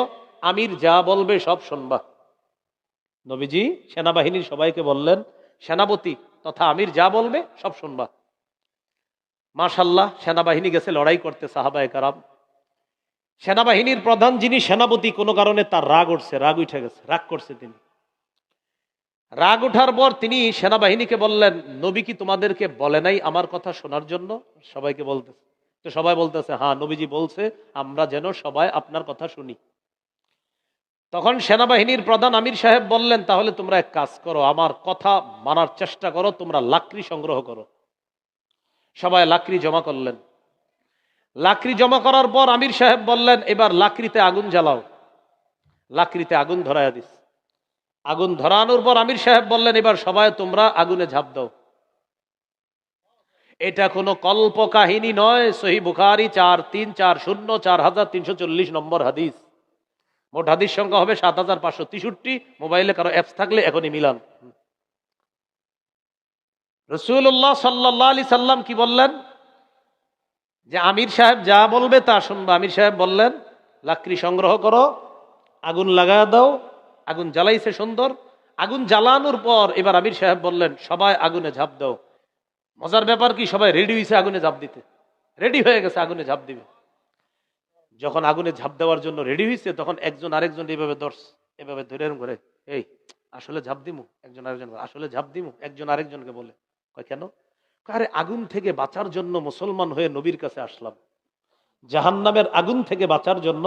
আমির যা বলবে সব শুনবা। নবীজি সেনাবাহিনীর সবাইকে বললেন, সেনাপতি তথা আমির যা বলবে সব শুনবা। মাশাআল্লাহ, সেনাবাহিনী গেছে লড়াই করতে, সাহাবায়ে কেরাম। সেনাবাহিনীর প্রধান যিনি সেনাপতি, কোনো কারণে তার রাগ উঠছে, রাগ উঠে গেছে, রাগ করছে তিনি। রাগ উঠার পর তিনি সেনাবাহিনীকে বললেন, নবী কি তোমাদেরকে বলে নাই আমার কথা শোনার জন্য? সবাইকে বলতেছে। তো সবাই বলতেছে, হ্যাঁ নবীজি বলছে আমরা যেন সবাই আপনার কথা শুনি। তখন সেনাবাহিনীর প্রধান আমির সাহেব বললেন, তাহলে তোমরা এক কাজ করো, আমার কথা মানার চেষ্টা করো, তোমরা লাকড়ি সংগ্রহ করো। সবাই লাকড়ি জমা করলেন। লাকড়ি জমা করার পর আমির সাহেব বললেন, এবার লাকড়িতে আগুন জ্বালাও। লাকড়িতে আগুন ধরাইয়া দিস। আগুন ধরানোর পর আমির সাহেব বললেন, এবার সবাই তোমরা আগুনে ঝাঁপ দাও। এটা কোনো কল্প কাহিনী নয়। সহিহ বুখারী 4340 4340 নম্বর হাদিস। মোট হাদিস সংখ্যা হবে 7563। মোবাইলে কারো অ্যাপস থাকলে এখনই মিলান। রাসূলুল্লাহ সাল্লাল্লাহু আলাইহি সাল্লাম কি বললেন? যে আমির সাহেব যা বলবে তা শুনবা। আমির সাহেব বললেন, লাকড়ি সংগ্রহ করো, আগুন লাগায় দাও। আগুন জ্বালাইছে সুন্দর। আগুন জ্বালানোর পর এবার আমির সাহেব বললেন, সবাই আগুনে ঝাঁপ দাও। মজার ব্যাপার কি, সবাই রেডি হয়েছে আগুনে ঝাঁপ দিতে, রেডি হয়ে গেছে আগুনে ঝাঁপ দিবে। যখন আগুনে ঝাঁপ দেওয়ার জন্য রেডি হয়েছে, তখন একজন আরেকজন এইভাবে এভাবে ধরে করে, এই আসলে ঝাঁপ দিমু? একজন আরেকজন, আসলে ঝাঁপ দিমু? একজন আরেকজনকে বলে, কয় কেন? আরে আগুন থেকে বাঁচার জন্য মুসলমান হয়ে নবীর কাছে আসলাম, জাহান্নামের আগুন থেকে বাঁচার জন্য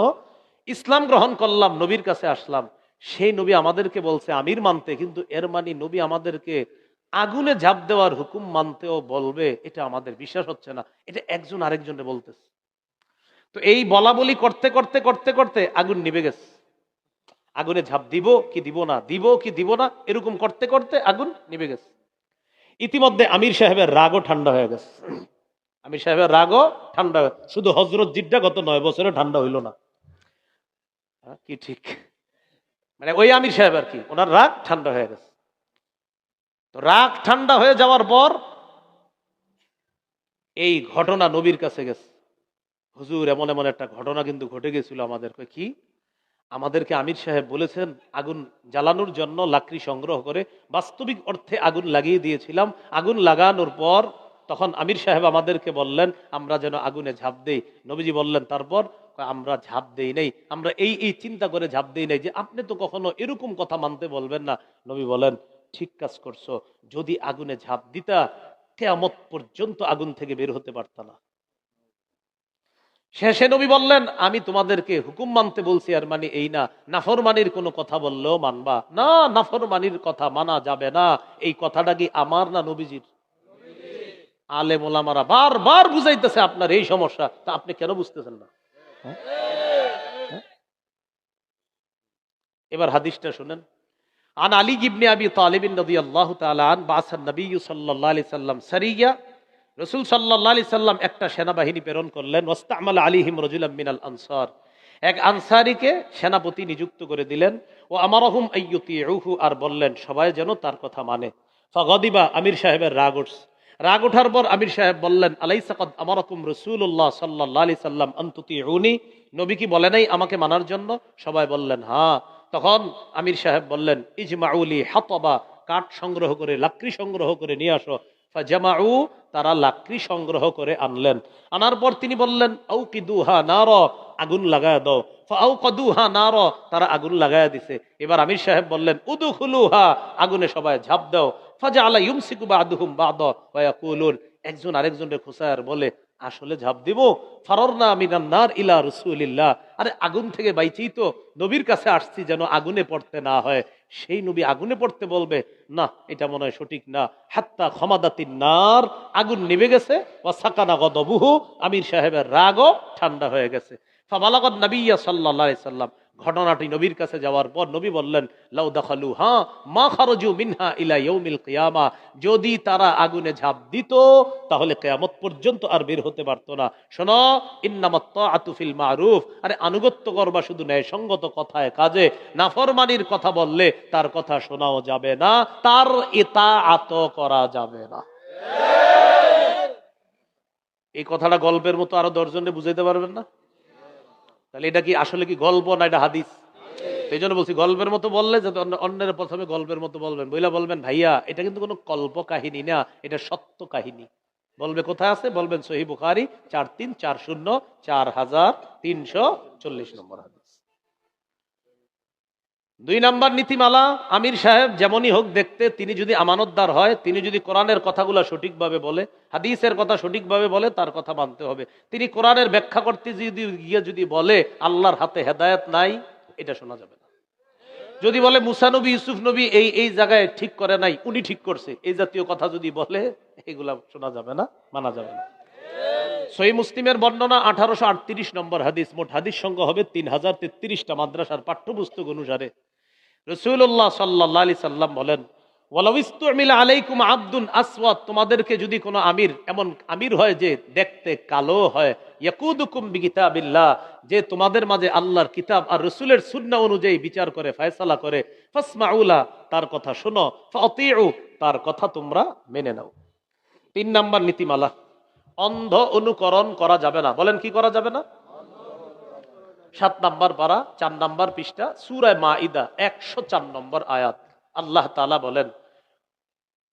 ইসলাম গ্রহণ করলাম, নবীর কাছে আসলাম। সেই নবী আমাদেরকে বলছে আমির মানতে, কিন্তু এর মানে নবী আমাদেরকে আগুনে ঝাঁপ দেওয়ার হুকুম মানতেও বলবে, এটা আমাদের বিশ্বাস হচ্ছে না। এটা একজন আরেকজনে বলতেছে। তো এই বলা বলি করতে করতে করতে করতে আগুন নিভে গেছে। আগুনে ঝাঁপ দিব কি দিব না, দিব কি দিব না, এরকম করতে করতে আগুন নিভে গেছে। ইতিমধ্যে আমির সাহেবের রাগও ঠান্ডা হয়ে গেছে। আমির সাহেবের রাগও ঠান্ডা, শুধু হজরত জিড্ডা গত 9 বছরে ঠান্ডা হইল না। কি ঠিক, মানে ওই আমির সাহেব আর কি, ওনার রাগ ঠান্ডা হয়ে গেছে। তো রাগ ঠান্ডা হয়ে যাওয়ার পর এই ঘটনা নবীর কাছে গেছে। হুজুর, এমন এমন একটা ঘটনা কিন্তু ঘটে গেছিল আমাদের। কি? আমাদেরকে আমির সাহেব বলেছেন আগুন জ্বালানোর জন্য লাকড়ি সংগ্রহ করে, বাস্তবিক অর্থে আগুন লাগিয়ে দিয়েছিলাম। আগুন লাগানোর পর তখন আমির সাহেব আমাদেরকে বললেন আমরা যেন আগুনে ঝাঁপ দেই। নবীজি বললেন তারপর? আমরা ঝাঁপ দেই নাই, আমরা এই এই চিন্তা করে ঝাঁপ দেই নাই যে আপনি তো কখনো এরকম কথা মানতে বলবেন না। নবী বলেন ঠিক কাজ করছো, যদি আগুনে ঝাঁপ দিতা কিয়ামত পর্যন্ত আগুন থেকে বের হতে পারত না। শেষে নবী বললেন আমি তোমাদেরকে হুকুম মানতে বলছি, আর মানে এই না নাফরমানির কোনো কথা বললেও মানবা না। নাফরমানির কথা মানা যাবে না, এই কথাটা কি আমার না নবীজির? আলেম ওলামারা বারবার বুঝাইতেছে আপনার এই সমস্যা, তা আপনি কেন বুঝতেছেন না? এবার হাদিসটা শুনেন। আন আলী ইবনে আবি তালিব রাদিয়াল্লাহু তাআলা আন বাসান নবী সাল্লাল্লাহু আলাইহি সাল্লাম সারিয়া, রাসূল সাল্লাল্লাহু আলাইহি সাল্লাম একটা সেনাবাহিনী প্রেরণ করলেন। ওয়াস্তামাল আলাইহিম রাজুলাম মিনাল আনসার, এক আনসারীকে সেনাপতি নিযুক্ত করে দিলেন। ও আমারহুম আইয়ুতিউহু, আর বললেন সবাই যেন তার কথা মানে। ফাগাদিবা, আমির সাহেবের রাগ উঠছে। রাগ ওঠার পর আমির সাহেব বললেন আলাইসা ক্বাদ আমারাকুম রাসূলুল্লাহ সাল্লাল্লাহু আলাইহি সাল্লাম আন তুতিউনি, নবী কি বলে নাই আমাকে মানার জন্য? সবাই বললেন হ্যাঁ। তখন আমির সাহেব বললেন ইজমাউলি হাতবা, কাঠ সংগ্রহ করে লাকড়ি সংগ্রহ করে নিয়ে আসো। ফাজামাউ, তারা লাকড়ি সংগ্রহ করে আনলেন। আনার পর তিনি বললেন আউকিদুহা নার, আগুন লাগায় দাও। ফাআউকাদুহা নার, তারা আগুন লাগায় দিছে। এবার আমির সাহেব বললেন উদখুলুহা, আগুনে সবাই ঝাঁপ দাও। ফাজআলা ইউমসিকু বা'দুহুম বা'দা ওয়া ইয়াকুলুন, একজন আরেকজনের খোঁচায় বলে আসলে ঝাঁপ দিব। ফারারনা মিনান নার ইলা রাসূলিল্লাহ, আরে আগুন থেকে বাইচেই তো নবীর কাছে আসছি, যেন আগুনে পড়তে না হয়। সেই নবী আগুনে পড়তে বলবে না, এটা মনে হয় সঠিক না। হাত্তা খমাদাতিন নার, আগুন নিভে গেছে। ওয়া সাকানা গদবুহু, আমির সাহেবের রাগও ঠান্ডা হয়ে গেছে। ফাবালাগাত নবিয়্যা সাল্লাল্লাহু আলাইহি সাল্লাম, ঘটনাটি নবীর কাছে যাওয়ার পর নবী বললেন লাউ দাখালু হা মা খারাজু মিনহা ইলা ইয়াউমিল কিয়ামা, যদি তারা আগুনে ঝাঁপ দিত তাহলে কিয়ামত পর্যন্ত আর বের হতে পারতো না। শোনো, ইন্নামাত তাআতু ফিল মারুফ, আরে আনুগত্য করবা শুধু ন্যায়সঙ্গত কথায় কাজে। নাফরমানির কথা বললে তার কথা শোনাও যাবে না, তার ইতাআত করা যাবে না। এই কথাটা গল্পের মতো আরো 10 জনকে বুঝাইতে পারবেন না? তাহলে এটা কি আসলে কি গল্প না এটা হাদিস? এই জন্য বলছি গল্পের মতো বললে যাতে অন্যের প্রথমে গল্পের মতো বলবেন, বইলা বলবেন ভাইয়া এটা কিন্তু কোনো কল্প কাহিনী না, এটা সত্য কাহিনী। বলবে কোথায় আছে? বলবেন সহিহ বুখারী 4340 4340 নম্বর হাদিস। 2 নাম্বার নীতিমালা, আমির সাহেব যেমনই হোক দেখতে, তিনি যদি আমানতদার হয়, তিনি যদি কোরআনের কথাগুলো সঠিকভাবে বলে, হাদিসের কথা সঠিকভাবে বলে, তার কথা মানতে হবে। তিনি কোরআনের ব্যাখ্যা করতে যদি বলে আল্লাহর হাতে হেদায়েত নাই, এটা শোনা যাবে না। যদি বলে মুসা নবী ইউসুফ নবী এই এই জায়গায় ঠিক করে নাই, উনি ঠিক করছে, এই জাতীয় কথা যদি বলে, এগুলা শোনা যাবে না, মানা যাবে না। সহিহ মুসলিমের বর্ণনা 1838 নম্বর হাদিস। মোট হাদিস সংখ্যা হবে 3033টা মাদ্রাসার পাঠ্যপুস্তক অনুসারে। রাসূলুল্লাহ সাল্লাল্লাহু আলাইহি সাল্লাম বলেন ওয়ালাউ ইসতুমিলা আলাইকুম আবদুন আসওয়াদ, তোমাদেরকে যদি কোনো আমির, এমন আমির হয় যে দেখতে কালো হয়, ইয়াকুদুকুম বিকিতাবিল্লাহ, যে তোমাদের মাঝে আল্লাহর কিতাব আর রাসূলের সুন্নাহ অনুযায়ী বিচার করে ফয়সালা করে, ফাসমাউলা, তার কথা শোনো, ফাতিউ, তার কথা তোমরা মেনে নাও। 3 নাম্বার নীতিমালা, অন্ধ অনুকরণ করা যাবে না। বলেন কি করা যাবে না? 7 নাম্বার পারা 4 নাম্বার পৃষ্ঠা সূরা মাইদা 104 নম্বর আয়াত। আল্লাহ তাআলা বলেন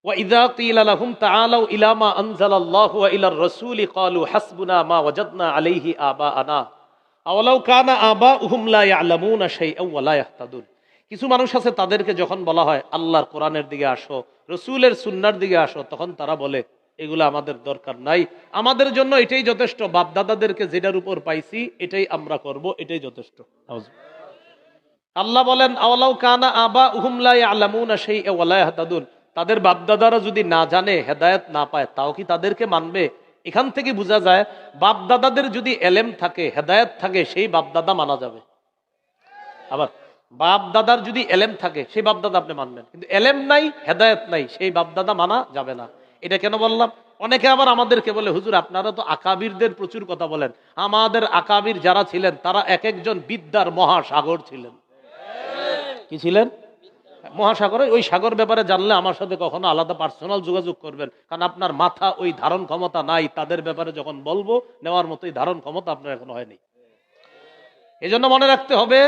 ওয়াইযা কিলা লাহুম তাআলাউ ইলা মা আনজালাল্লাহু ওয়া ইলার রাসূলি ক্বালু হাসবুনা মা ওয়াজাদনা আলাইহি আবাআনা আওয়ালাউ কানা আবাউহুম লা ইয়ালামুনা শাইআন ওয়া লা ইয়াহতাদুন। কিছু মানুষ আছে তাদেরকে যখন বলা হয় আল্লাহর কোরআনের দিকে আসো, রাসূলের সুন্নাহর দিকে আসো, তখন তারা বলে এগুলো আমাদের দরকার নাই, আমাদের জন্য এটাই যথেষ্ট, বাপ দাদাদেরকে যেটার উপর পাইছি এটাই আমরা করব, এটাই যথেষ্ট। আল্লাহ বলেন আওয়ালাউ কানা আবাউহুম লা ইয়ালামুনা শাইআন ওয়া লা ইয়াহতাদুন, তাদের বাপদাদারা যদি না জানে, হেদায়েত না পায়, তাও কি তাদেরকে মানবে? এখান থেকে বোঝা যায় বাপদাদাদের যদি এলেম থাকে, হেদায়েত থাকে, সেই বাপদাদা মানা যাবে। আবার বাপদাদার যদি এলেম থাকে, সেই বাপদাদা আপনি মানবেন, কিন্তু এলেম নাই, হেদায়েত নাই, সেই বাপদাদা মানা যাবে না। এটা কেন বললাম? অনেকে আবার আমাদেরকে বলে, হুজুর আপনারা তো আকাবিরদের প্রচুর কথা বলেন। আমাদের আকাবির যারা ছিলেন তারা এক একজন বিদ্যার মহাসাগর ছিলেন। কি ছিলেন? মহাসাগরে। ওই সাগর ব্যাপারে জানলে আমার সাথে কখনো আলাদা পার্সোনাল যোগাযোগ করবেন, কারণ আপনার মাথা ওই ধারণ ক্ষমতা নাই। তাদের ব্যাপারে যখন বলবো, নেওয়ার মতোই ধারণ ক্ষমতা আপনার এখনো হয়নি। এই জন্য মনে রাখতে হবে,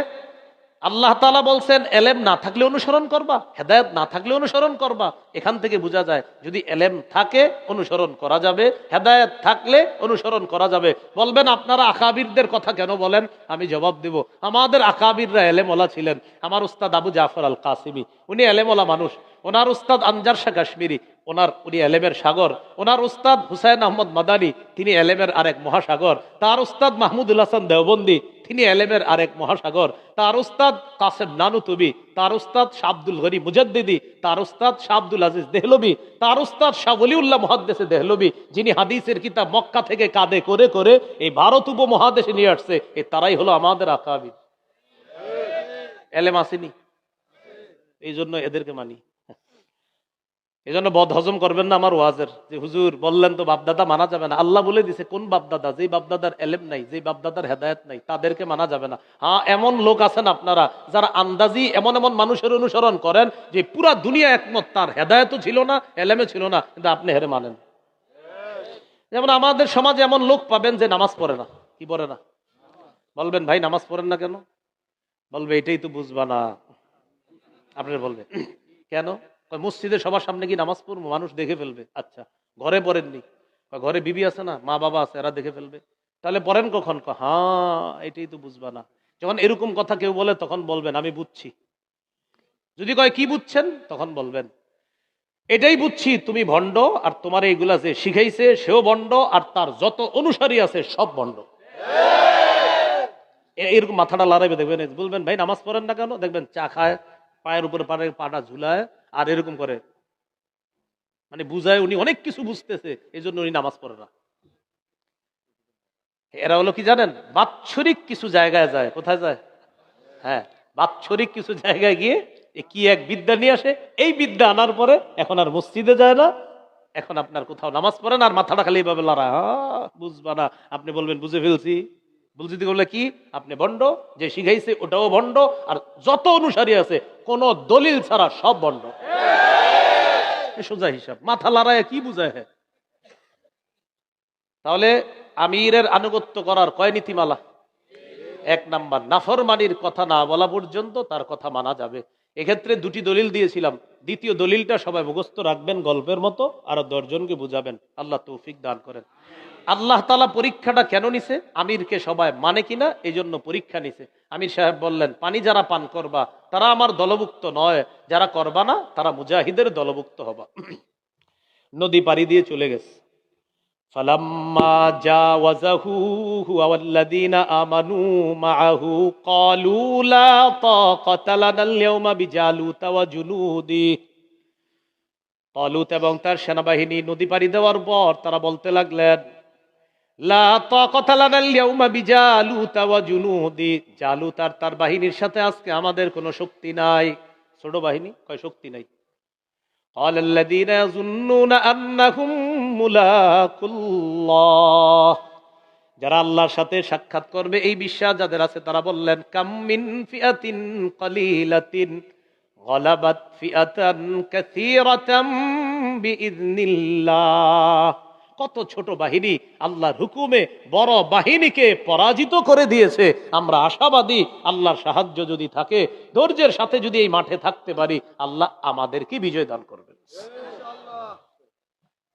আল্লাহ তাআলা বলছেন এলেম না থাকলে অনুসরণ করবা, হেদায়েত না থাকলে অনুসরণ করবা। এখান থেকে বোঝা যায় যদি এলেম থাকে অনুসরণ করা যাবে, হেদায়েত থাকলে অনুসরণ করা যাবে। বলবেন আপনারা আকাবিরদের কথা কেন বলেন? আমি জবাব দেব, আমাদের আকাবিররা এলেমওয়ালা ছিলেন। আমার উস্তাদ আবু জাফর আল কাসিমি, উনি এলেমওয়ালা মানুষ। ওনার উস্তাদ আনজার শাহ কাশ্মীরি, উনি এলেমের সাগর। ওনার উস্তাদ হুসাইন আহমদ মাদানী, তিনি এলেমের আরেক মহাসাগর। তার উস্তাদ মাহমুদুল হাসান দেওবন্দি, তিনি এলেমের আরেক মহাসাগর। তার উস্তাদ কাসেম নানুতুবি, তার উস্তাদ শাহ আব্দুল গনি মুজাদ্দিদি, তার উস্তাদ শাহ আব্দুল আজিজ দেহলবি, তার উস্তাদ শাহ ওলিউল্লাহ মুহাদ্দিসে দেহলবি, যিনি হাদিসের কিতাব মক্কা থেকে কাঁধে করে করে এই ভারত উপমহাদেশে নিয়ে আসছে। তারাই হলো আমাদের আকাবির। এলেম আসেনি, এই জন্য এদেরকে মানি। এই জন্য বদ হজম করবেন না আমার ওয়াজের, যে হুজুর বললেন তো বাপদাদা মানা যাবে না। আল্লাহ বলে দিছে কোন বাপদাদা? যেই বাপদাদার এলেম নাই, যেই বাপদাদার হেদায়েত নাই, তাদেরকে মানা যাবে না। হ্যাঁ, এমন লোক আছেন আপনারা যারা আন্দাজি এমন এমন মানুষের অনুসরণ করেন যে পুরা দুনিয়া একমত, তার হেদায়েতও ছিল না, এলেমে ছিল না, কিন্তু আপনি হেরে মানেন। যেমন আমাদের সমাজে এমন লোক পাবেন যে নামাজ পড়ে না। কি পড়ে না? বলবেন ভাই নামাজ পড়েন না কেন? বলবে এটাই তো বুঝবা না। আপনার বলবে কেন? মসজিদে সবার সামনে কি নামাজ পড়বো? মানুষ দেখে ফেলবে। আচ্ছা, ঘরে পড়েননি? ঘরে বিবি আছে না, মা বাবা আছে, এরা দেখে ফেলবে। তাহলে পড়েন কখন? হ্যাঁ, এটাই তো বুঝবা না। যখন এরকম কথা কেউ বলে তখন বলবেন আমি বুঝছি। যদি কয় কি বুঝছেন, তখন বলবেন এটাই বুঝছি, তুমি ভণ্ড, আর তোমার এইগুলা যে শিখাইছে সেও ভণ্ড, আর তার যত অনুসারী আছে সব ভণ্ড। এরকম মাথাটা লড়াইবে, দেখবেন। বলবেন ভাই নামাজ পড়েন না কেন? দেখবেন চা খায়, পায়ের উপরে পাটা ঝুলায়, আর এরকম করে, মানে বুঝায় উনি অনেক কিছু বুঝতেছে, এই জন্য উনি নামাজ পড়ে না। এরা হলো কি জানেন? বাৎসরিক কিছু জায়গায় যায়। কোথায় যায়? হ্যাঁ, বাৎসরিক কিছু জায়গায় গিয়ে কি এক বিদ্যা নিয়ে আসে। এই বিদ্যা আনার পরে এখন আর মসজিদে যায় না, এখন আপনার কোথাও নামাজ পড়েন আর মাথাটা খালি এইভাবে লড়ায়, বুঝবা না। আপনি বলবেন বুঝে ফেলছি। বুঝতে বললে কি? আপনি ভণ্ড, যে শিখাইছে ওটাও ভণ্ড, আর যত অনুসারী আছে কোন দলিল ছাড়া সব ভণ্ড। সোজা হিসাব। মাথা লড়ায় কি বুঝায়? হ্যাঁ, তাহলে আমিরের আনুগত্য করার কয় নীতিমালা? এক নাম্বার, নাফরমানির কথা না বলা পর্যন্ত তার কথা মানা যাবে। এক্ষেত্রে দুটি দলিল দিয়েছিলাম, দ্বিতীয় দলিলটা সবাই মুখস্থ রাখবেন গল্পের মতো, আর 10 জনকে বুঝাবেন। আল্লাহ তৌফিক দান করেন। আল্লাহ তাআলা পরীক্ষাটা কেন নিছে? আমিরকে সবাই মানে কিনা, এই জন্য পরীক্ষা নিছে। আমির সাহেব বললেন পানি যারা পান করবা তারা আমার দলভুক্ত নয়, যারা করবা না তারা মুজাহিদের দলভুক্ত হবা। নদী পাড়ি দিয়ে চলে গেছে। فلما جاوزه هو والذين آمنوا معه قالوا لا طاقة لنا اليوم بجالوت وجنوده। তালুত এবং তার সেনাবাহিনী নদী পাড়ি দেওয়ার পর তারা বলতে লাগলেন লা তাকাতা লানা আল-ইয়াওমা বিজালুত ওয়া জুনুদি। জালুত আর তার বাহিনীর সাথে আজকে আমাদের কোনো শক্তি নাই। ছোট বাহিনী, কয় শক্তি নাই। قال الذين يظنون أنهم ملاقو الله। যারা আল্লাহর সাথে সাক্ষাৎ করবে এই বিশ্বাস যাদের আছে তারা বললেন কাম মিন ফিআতিন কলিলাতিন গলাবাত ফিআতান কাসীরাতাম বিইذনিল্লাহ। কত ছোট বাহিনী আল্লাহর হুকুমে বড় বাহিনীকে পরাজিত করে দিয়েছে। আমরা আশাবাদী আল্লাহর সাহায্য যদি থাকে, ধৈর্যের সাথে যদি এই মাঠে থাকতে পারি, আল্লাহ আমাদেরকে বিজয় দান করবেন।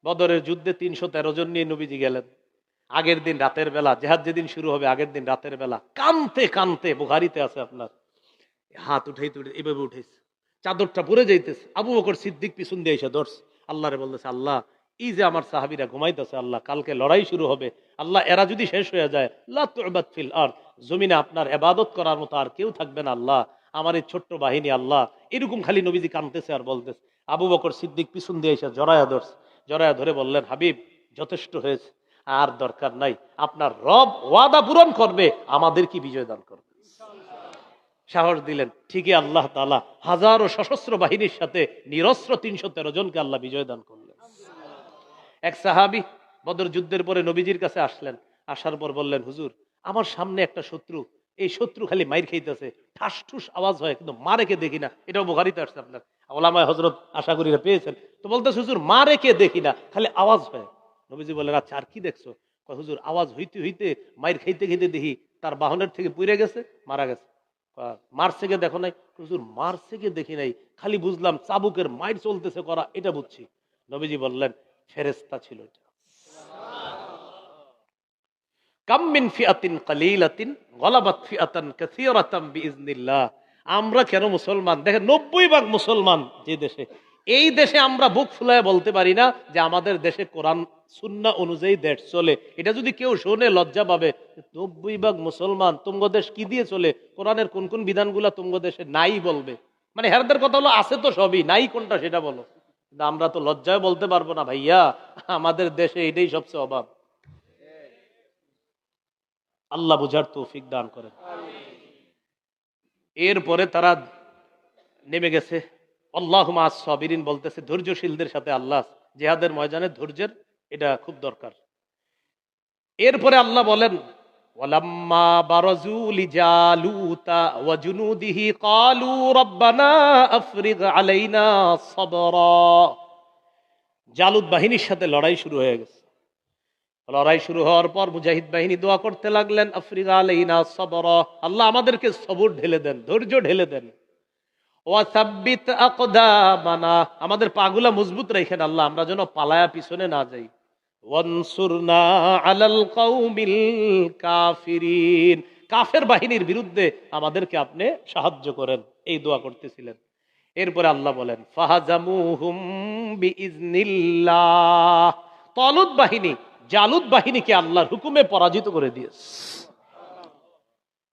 বদরের যুদ্ধে 313 জন নিয়ে নবীজি গেলেন। আগের দিন রাতের বেলা, জিহাদ যেদিন শুরু হবে আগের দিন রাতের বেলা কানতে কানতে, বুখারীতে আছে আপনার, হাত উঠাইতে এইভাবে উঠেছে, চাদরটা পরে যাইতেছে। আবু বকর সিদ্দিক পিছন দিয়ে এসে ধরছে, আল্লাহরে বলতেছে আল্লাহ এই যে আমার সাহাবীরা ঘুমাইতেছে, আল্লাহ কালকে লড়াই শুরু হবে, আল্লাহ এরা যদি শেষ হয়ে যায়, লা তু'বাদ ফিল আরদ, জমিনে আপনার ইবাদত করার মতো আর কেউ থাকবে না আল্লাহ, আমার এই ছোট্ট বাহিনী আল্লাহ। এরকম খালি নবীজি কাঁদতেছে আর বলতেছে। আবু বকর সিদ্দিক পিছন দিয়ে এসে জড়ায়া ধরে বললেন, হাবিব যথেষ্ট হয়েছে, আর দরকার নাই, আপনার রব ওয়াদা পূরণ করবে, আমাদের কি বিজয় দান করবে। সাহস দিলেন। ঠিকই আল্লাহ তাআলা হাজারো সশস্ত্র বাহিনীর সাথে নিরস্ত্র 313 জনকে আল্লাহ বিজয় দান করলেন। এক সাহাবী বদর যুদ্ধের পরে নবীজির কাছে আসলেন, আসার পর বললেন, হুজুর আমার সামনে একটা শত্রু, এই শত্রু খালি মাইর খাইতেছে, ঠাস ঠুস আওয়াজ হয়, কিন্তু মারেকে দেখি না। এটাও বুখারীতে আসছে, আপনার ওলামায়ে হযরত আশা করি পেয়েছেন। তো বলতেছে, হুজুর মারেকে দেখি না, খালি আওয়াজ হয়। নবীজি বললেন, আচ্ছা আর কি দেখছো? হুজুর আওয়াজ হইতে হইতে মাইর খাইতে খাইতে দেখি তার বাহনের থেকে পুড়ে গেছে, মারা গেছে। মারছে কে দেখো নাই? হুজুর মারছে কে দেখি নাই, খালি বুঝলাম চাবুকের মাইর চলতেছে করা, এটা বুঝছি। নবীজি বললেন, ফেরেশতা ছিল এটা। কাম মিন ফিআতিন কালিলাতিন গলাবাত ফিআতান কাসীরাতাম বিইজনিল্লাহ। আমরা কেন মুসলমান, দেখেন 90% মুসলমান যে দেশে, এই দেশে আমরা বুক ফুলায় বলতে পারি না যে আমাদের দেশে কোরআন সুন্নাহ অনুযায়ী দেশ চলে। এটা যদি কেউ শোনে লজ্জা পাবে। 90% মুসলমান, তুমগো দেশ কি দিয়ে চলে, কোরআনের কোন কোন বিধানগুলা তুমগো দেশে নাই বলবে। মানে হেরদের কথা হলো আছে তো সবই, নাই কোনটা সেটা বলো। কিন্তু আমরা তো লজ্জায় বলতে পারবো না, ভাইয়া আমাদের দেশে এটাই সবচেয়ে অভাব। আল্লাহ বুঝার তৌফিক দান করেন। এরপরে তারা নেমে গেছে। আল্লাহুম্মা আস-সাবিরিন বলতেছে, ধৈর্যশীলদের সাথে আল্লাহ, জিহাদের ময়দানে ধৈর্যের এটা খুব দরকার। এরপরে আল্লাহ বলেন, ওয়ালাম্মা বারাজু লিজালুতা ওয়া জুনুদিহি ক্বালু রাব্বানা আফরিগ আলাইনা সাবরা। জালুত বাহিনীর সাথে লড়াই শুরু হয়ে গেছে। লড়াই শুরু হওয়ার পর মুজাহিদ বাহিনী দোয়া করতে লাগলেন, আফরিগ আলাইনা সাবরা, আল্লাহ আমাদেরকে সবর ঢেলে দেন, ধৈর্য ঢেলে দেন। ওয়াসাব্বিত আকদামানা, আমাদের পাগুলা মজবুত রাখেন আল্লাহ, আমরা যেন পালায়া পিছনে না যাই। ওয়ানসুরনা আলাল কওমিল কাফিরিন, কাফের বাহিনীর বিরুদ্ধে আমাদেরকে আপনি সাহায্য করেন, এই দোয়া করতেছিলেন। এরপরে আল্লাহ বলেন, ফাহাজামুহুম বিইজনিল্লাহ, তালুত বাহিনী জালুত বাহিনীকে আল্লাহর হুকুমে পরাজিত করে দিয়েছে।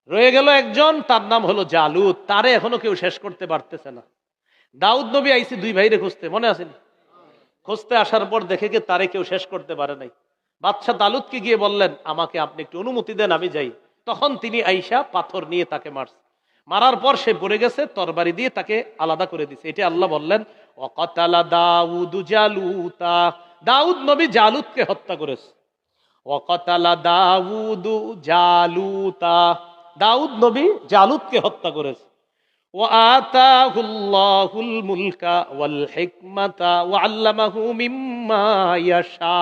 রয়ে গেল একজন, তার নাম হলো জালুত, তারে এখনো কেউ শেষ করতে পারতেছে না। দাউদ নবী আইসি দুই ভাইরে খুঁজতে, মনে আসেনি? খুঁজতে আসার পর দেখে কে তারে কেউ শেষ করতে পারে নাই। বাদশাহ দালুতকে গিয়ে বললেন, আমাকে আপনি একটু অনুমতি দেন, আমি যাই। তখন তিনি আইসা পাথর নিয়ে তাকে মারছে। মারার পর সে পড়ে গেছে, তরবারি দিয়ে তাকে আলাদা করে দিছে। এটা আল্লাহ বললেন, ওয়াকাতালা দাউদু জালুতা, দাউদ নবী জালুতকে হত্যা করেছে। ওয়াকাতালা দাউদু জালুতা, দাউদ নবী জালুতকে হত্যা করেছে। ওয়াআতাহুল্লাহুল মুলকা ওয়াল হিকমাতা ওয়াআল্লামাহু মিম্মা ইয়াশা,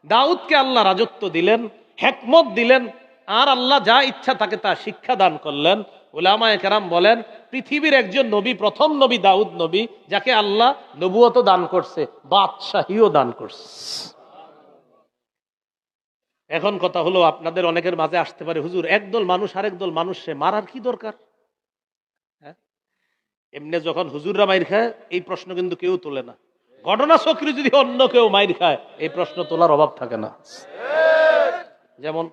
দাউদকে আল্লাহ রাজত্ব দিলেন, হিকমত দিলেন, আর আল্লাহ যা ইচ্ছা তাকে তা শিক্ষা দান করলেন। উলামায়ে কেরাম বলেন, পৃথিবীর একজন নবী, প্রথম নবী দাউদ নবী, যাকে আল্লাহ নবুয়ত দান করছে, বাদশাহীও দান করছে। এখন কথা হলো, আপনাদের অনেকের মাঝে আসতে পারে, হুজুর একদল মানুষ আরেক দল মানুষে মারার কি দরকার? হ্যাঁ, এমনি যখন হুজুররা মাইর খায় এই প্রশ্ন কিন্তু কেউ তোলে না। ঘটনা চক্রে যদি অন্য কেউ মাইর খায় এই প্রশ্ন তোলার অভাব থাকে না। যেমন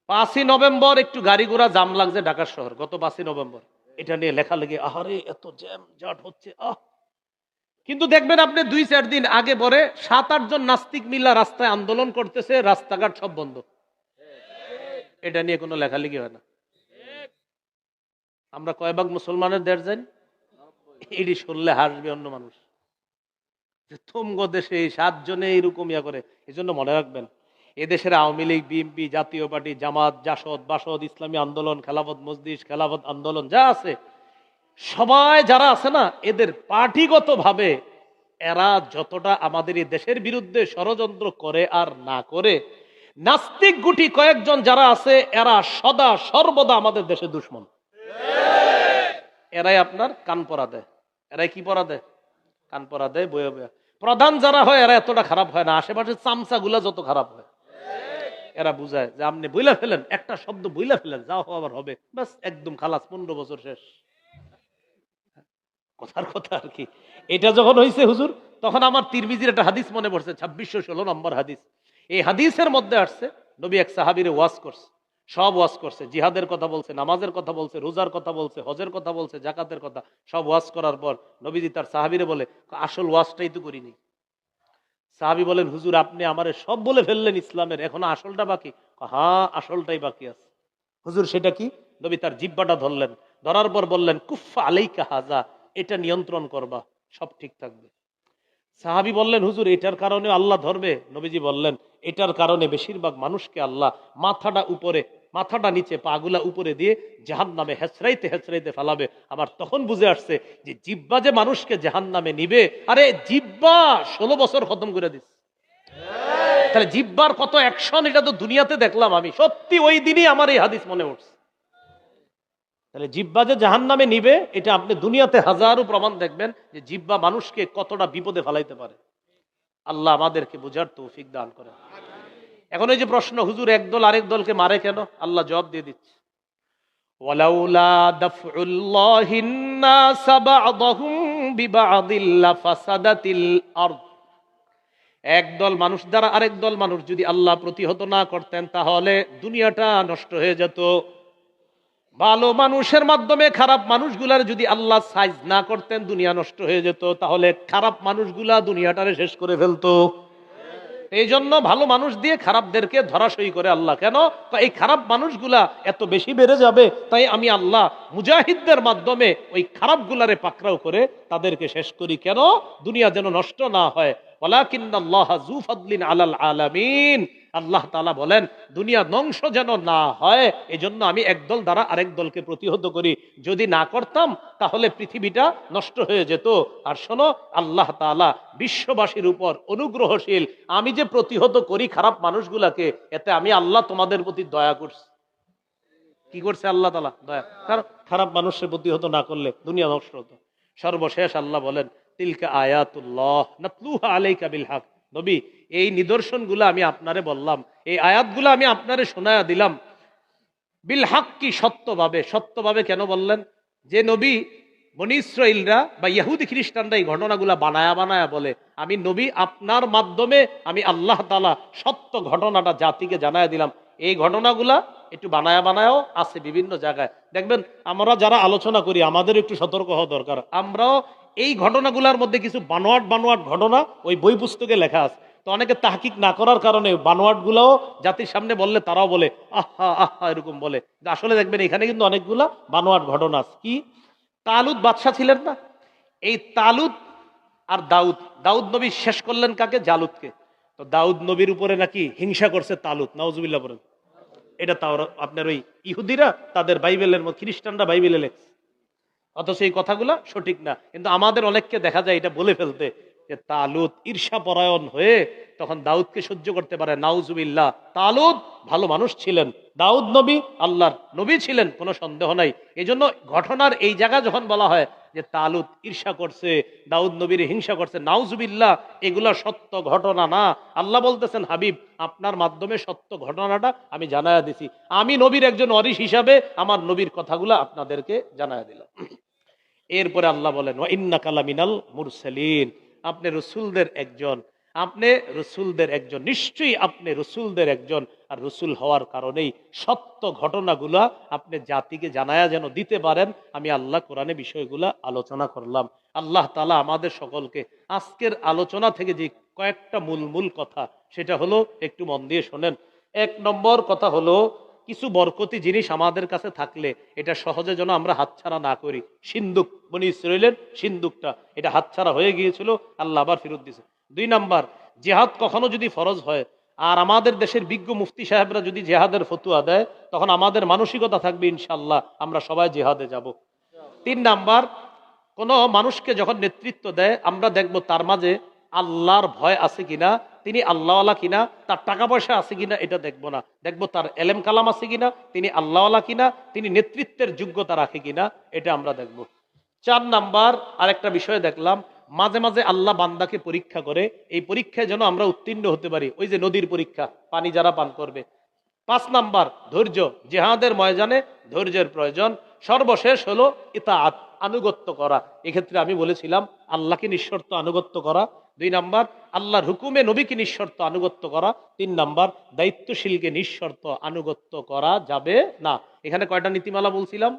5ই নভেম্বর একটু গাড়ি ঘোড়া জাম লাগছে ঢাকা শহর, গত 5ই নভেম্বর, এটা নিয়ে লেখালেখি, আহারে এত জ্যাম জট হচ্ছে। কিন্তু দেখবেন আপনি 2-4 দিন আগে পরে 7-8 জন নাস্তিক মিল্লা রাস্তায় আন্দোলন করতেছে, রাস্তাঘাট সব বন্ধ। এটা নিয়ে কোনো লেখালেখি হয় না। আমরা কয় ভাগ মুসলমানের দেশ জানি? এটি শুনলে হাসবে অন্য মানুষ, যে তুমগো দেশে 7 জনে এইরকম ইয়া করে। এই জন্য মনে রাখবেন, এদেশের আওয়ামী লীগ, বিএনপি, জাতীয় পার্টি, জামাত, জাসদ, বাসদ, ইসলামী আন্দোলন, খেলাফত মজলিস, খেলাফত আন্দোলন যা আছে, সবাই যারা আছে না, এদের পার্টিগত ভাবে এরা যতটা আমাদের এই দেশের বিরুদ্ধে ষড়যন্ত্র করে আর না করে, নাস্তিক গুটি কয়েকজন যারা আছে, এরা সদা সর্বদা আমাদের দেশে দুশ্মন। এরাই আপনার কান পরা দেয়। এরাই কি পরা দেয়? কান পরা দেয় বয়ে বয়ে। প্রধান যারা হয় এরা এতটা খারাপ হয় না, আশেপাশের চামচা গুলা যত খারাপ হয়। এরা বুঝায় যে আপনি বইলা ফেলেন, একটা শব্দ বইলা ফেলেন, যা হবার হবে, বাস একদম খালাস, 15 বছর শেষ। কথার কথা আর কি। এটা যখন হয়েছে হুজুর, তখন আমার তিরমিজির একটা হাদিস মনে পড়ছে, 2616 নম্বর হাদিস। এই হাদিসের মধ্যে আসছে, নবী এক সাহাবীরে ওয়াজ করছে। সব ওয়াজ করছে, জিহাদের কথা বলছে, নামাজের কথা বলছে, রোজার কথা বলছে, হজের কথা বলছে, জাকাতের কথা, সব ওয়াজ করার পর নবীজি তার সাহাবীরে বলে, আসল ওয়াজটাই তো করিনি। সাহাবী বলেন, হুজুর আপনি আমারে সব বলে ফেললেন ইসলামের, এখনো আসলটা বাকি। হ্যাঁ, আসলটাই বাকি আছে। হুজুর সেটা কি? নবী তার জিহ্বাটা ধরলেন, ধরার পর বললেন, কুফা আলাইকা হাজা, এটা নিয়ন্ত্রণ করবা, সব ঠিক থাকবে। সাহাবী বললেন, হুজুর এটার কারণে আল্লাহ ধরবে? নবীজি বললেন, এটার কারণে বেশিরভাগ মানুষকে আল্লাহ মাথাটা উপরে, মাথাটা নিচে, পাগুলা উপরে দিয়ে জাহান্নামে হেঁচড়াইতে হেঁচড়াইতে ফেলাবে। আমার তখন বুঝে আসছে যে জিব্বা যে মানুষকে জাহান্নামে নিবে, আরে জিব্বা 16 বছর খতম করে দিচ্ছে। তাহলে জিব্বার কত অ্যাকশন, এটা তো দুনিয়াতে দেখলাম আমি, সত্যি ওই দিনই আমার এই হাদিস মনে উঠছে। তাহলে জিব্বা যে জাহান্নামে নিবে, এটা আপনি দুনিয়াতে হাজারো প্রমাণ দেখবেন যে জিব্বা মানুষকে কতটা বিপদে ফেলাইতে পারে। আল্লাহ আমাদেরকে বুঝার তৌফিক দান করে। এখন এই যে প্রশ্ন, হুজুর একদল আরেক দলকে মারে কেন? আল্লাহ জবাব দিয়ে দিচ্ছে, ওয়ালাউলা দাফউল্লাহিন নাস বা'দাহুম বিবা'দিল লাফাসাদাতিল আরদ। একদল মানুষ দ্বারা আরেক দল মানুষ যদি আল্লাহ প্রতিহত না করতেন, তাহলে দুনিয়াটা নষ্ট হয়ে যেত। ভালো মানুষের মাধ্যমে খারাপ মানুষগুলার যদি আল্লাহ সাইজ না করতেন, দুনিয়া নষ্ট হয়ে যেত। তাহলে খারাপ মানুষগুলা দুনিয়াটারে শেষ করে ফেলতো। এই জন্য ভালো মানুষ দিয়ে খারাপদেরকে ধরাশয়ী করে আল্লাহ। কেন? এই খারাপ মানুষগুলা এত বেশি বেড়ে যাবে, তাই আমি আল্লাহ মুজাহিদদের মাধ্যমে ওই খারাপগুলারে পাকড়াও করে তাদেরকে শেষ করি। কেন? দুনিয়া যেন নষ্ট না হয়। ওয়ালাকিন্নাল্লাহ যু ফাদলিন আলাল আলামিন। আল্লাহ তাআলা বলেন, দুনিয়া ধ্বংস যেন না হয়, এজন্য আমি একদল দ্বারা আরেক দলকে প্রতিহত করি। যদি না করতাম তাহলে পৃথিবীটা নষ্ট হয়ে যেত। আর শোনো, আল্লাহ তাআলা বিশ্ববাসীর উপর অনুগ্রহশীল। আমি যে প্রতিহত করি খারাপ মানুষগুলাকে, এতে আমি আল্লাহ তোমাদের প্রতি দয়া করছি। কি করছে আল্লাহ তাআলা? দয়া। খারাপ মানুষের প্রতিহত না করলে দুনিয়া নষ্ট হতো। সর্বশেষ আল্লাহ বলেন, তিলকা আয়াতুল্লাহ নাতলুহা আলাইকা বিল হক। নবী, এই নিদর্শনগুলো আমি আপনারে বললাম, এই আয়াতগুলো আমি আপনারে শোনায়া দিলাম বিল হক, কি সত্যভাবে। সত্যভাবে কেন বললেন? যে নবী, বনী ইসরাইলরা বা ইহুদি খ্রিস্টানরা এই ঘটনাগুলা বানায়া বানায়া বলে, আমি নবী আপনার মাধ্যমে আমি আল্লাহ তাআলা সত্য ঘটনাটা জাতিকে জানায়া দিলাম। এই ঘটনাগুলা একটু বানায়া বানায়াও আছে বিভিন্ন জায়গায়। দেখবেন আমরা যারা আলোচনা করি, আমাদের একটু সতর্ক হওয়া দরকার। আমরাও এই ঘটনাগুলার মধ্যে কিছু বানোয়াট বানোয়াট ঘটনা ওই বই পুস্তকে লেখা আছে, তো অনেকে তাহকিক না করার কারণে বানোয়াট গুলাও জাতির সামনে বললে তারাও বলে আহা আহা এরকম বলে। আসলে দেখবেন এখানে কিন্তু অনেকগুলা বানোয়াট ঘটনা আছে। কি? তালুত বাদশাহ ছিলেন না? এই তালুত আর দাউদ, দাউদ নবী শেষ করলেন কাকে? জালুতকে। তো দাউদ নবীর উপরে নাকি হিংসা করছে তালুত, নাউজুবিল্লাহ বলেন। এটা তাও আপনার ওই ইহুদিরা তাদের বাইবেলের মধ্যে, খ্রিস্টানরা বাইবেলে লেখছে, অথচ এই কথাগুলা সঠিক না। কিন্তু আমাদের অনেককে দেখা যায় এটা বলে ফেলতে, যে তালুত ঈর্ষা পরায়ণ হয়ে তখন দাউদকে সহ্য করতে পারে। নাউজুবিল্লাহ। তালুত ভালো মানুষ ছিলেন, দাউদ নবী আল্লাহর নবী ছিলেন, কোনো সন্দেহ নাই। এই জন্য ঘটনার এই জায়গা যখন বলা হয় যে তালুত ঈর্ষা করছে, দাউদ নবীর হিংসা করছে, নাউজুবিল্লাহ, এগুলা সত্য ঘটনা না। আল্লাহ বলতেছেন, হাবিব আপনার মাধ্যমে সত্য ঘটনাটা আমি জানায়া দিছি। আমি নবীর একজন ওয়ারিস হিসাবে আমার নবীর কথাগুলা আপনাদেরকে জানায়া দিলাম। এরপরে আল্লাহ বলেন, ওয়া ইন্নাকা লামিনাল মুরসালিন, আপনি রসুলদের একজন, আপনি রসুলদের একজন, নিশ্চয়ই আপনি রসুলদের একজন। আর রসুল হওয়ার কারণেই সত্য ঘটনাগুলা আপনি জাতিকে জানায়া যেন দিতে পারেন, আমি আল্লাহ কোরআনে বিষয়গুলা আলোচনা করলাম। আল্লাহ তাআলা আমাদের সকলকে আজকের আলোচনা থেকে যে কয়েকটা মূল মূল কথা, সেটা হলো, একটু মন দিয়ে শোনেন। এক নম্বর কথা হলো, কিছু বরকতি জিনিস আমাদের কাছে থাকলে এটা সহজে যেন আমরা হাতছাড়া না করি। সিন্দুক, বনী ইসরাইলের সিন্দুকটা, এটা হাতছাড়া হয়ে গিয়েছিল, আল্লাহ আবার ফেরত দিয়েছে। দুই নাম্বার, জিহাদ কখনো যদি ফরজ হয় আর আমাদের দেশের বিজ্ঞ মুফতি সাহেবরা যদি জিহাদের ফতুয়া দেয়, তখন আমাদের মানসিকতা থাকবে ইনশাআল্লাহ আমরা সবাই জিহাদে যাব। তিন নাম্বার, কোন মানুষকে যখন নেতৃত্ব দেয় আমরা দেখব তার মাঝে আল্লাহর ভয় আছে কিনা, তিনি আল্লাহওয়ালা কিনা, তার টাকা পয়সা আছে কিনা এটা দেখবো না, দেখবো তার এলেম কালাম আছে কিনা, তিনি আল্লাহওয়ালা কিনা, তিনি নেতৃত্বের যোগ্যতা রাখে কিনা, এটা আমরা দেখব। চার নাম্বার, আরেকটা বিষয় দেখলাম, মাঝে মাঝে আল্লাহ বান্দাকে পরীক্ষা করে, এই পরীক্ষায় যেন আমরা উত্তীর্ণ হতে পারি, ওই যে নদীর পরীক্ষা, পানি যারা পান করবে। পাঁচ নাম্বার, ধৈর্য, জিহাদের ময়দানে ধৈর্যের প্রয়োজন। সর্বশেষ হলো ইতাআত, আনুগত্য করা। এক্ষেত্রে আমি বলেছিলাম আল্লাহকে নিঃশর্ত আনুগত্য করা, 2 নাম্বার আল্লাহর হুকুমে নবীকে নিঃশর্ত আনুগত্য করা। 3 নাম্বার দায়িত্বশীলকে নিঃশর্ত আনুগত্য করা যাবে না। এখানে কয়টা নীতিমালা বলছিলাম?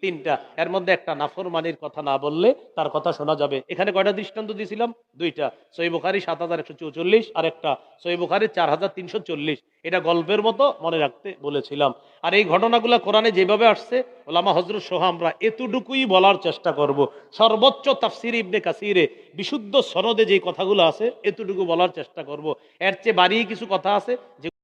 3টা। এর মধ্যে একটা নাফরমানির কথা না বললে তার কথা শোনা যাবে। এখানে কয়টা দৃষ্টান্ত দিয়েছিলাম? 2টা। সহিহ বুখারী 7144 আর একটা সহিহ বুখারী 4340। এটা গল্পের মতো মনে রাখতে বলেছিলাম। আর এই ঘটনাগুলো কোরআনে যেভাবে আসছে ওলামা হযরত সহ আমরা এতটুকুই বলার চেষ্টা করব। সর্বোচ্চ তাফসীর ইবনে কাসিরে বিশুদ্ধ সনদে যে কথাগুলো আছে এতটুকু বলার চেষ্টা করব। এর চেয়ে বাড়িয়ে কিছু কথা আছে যে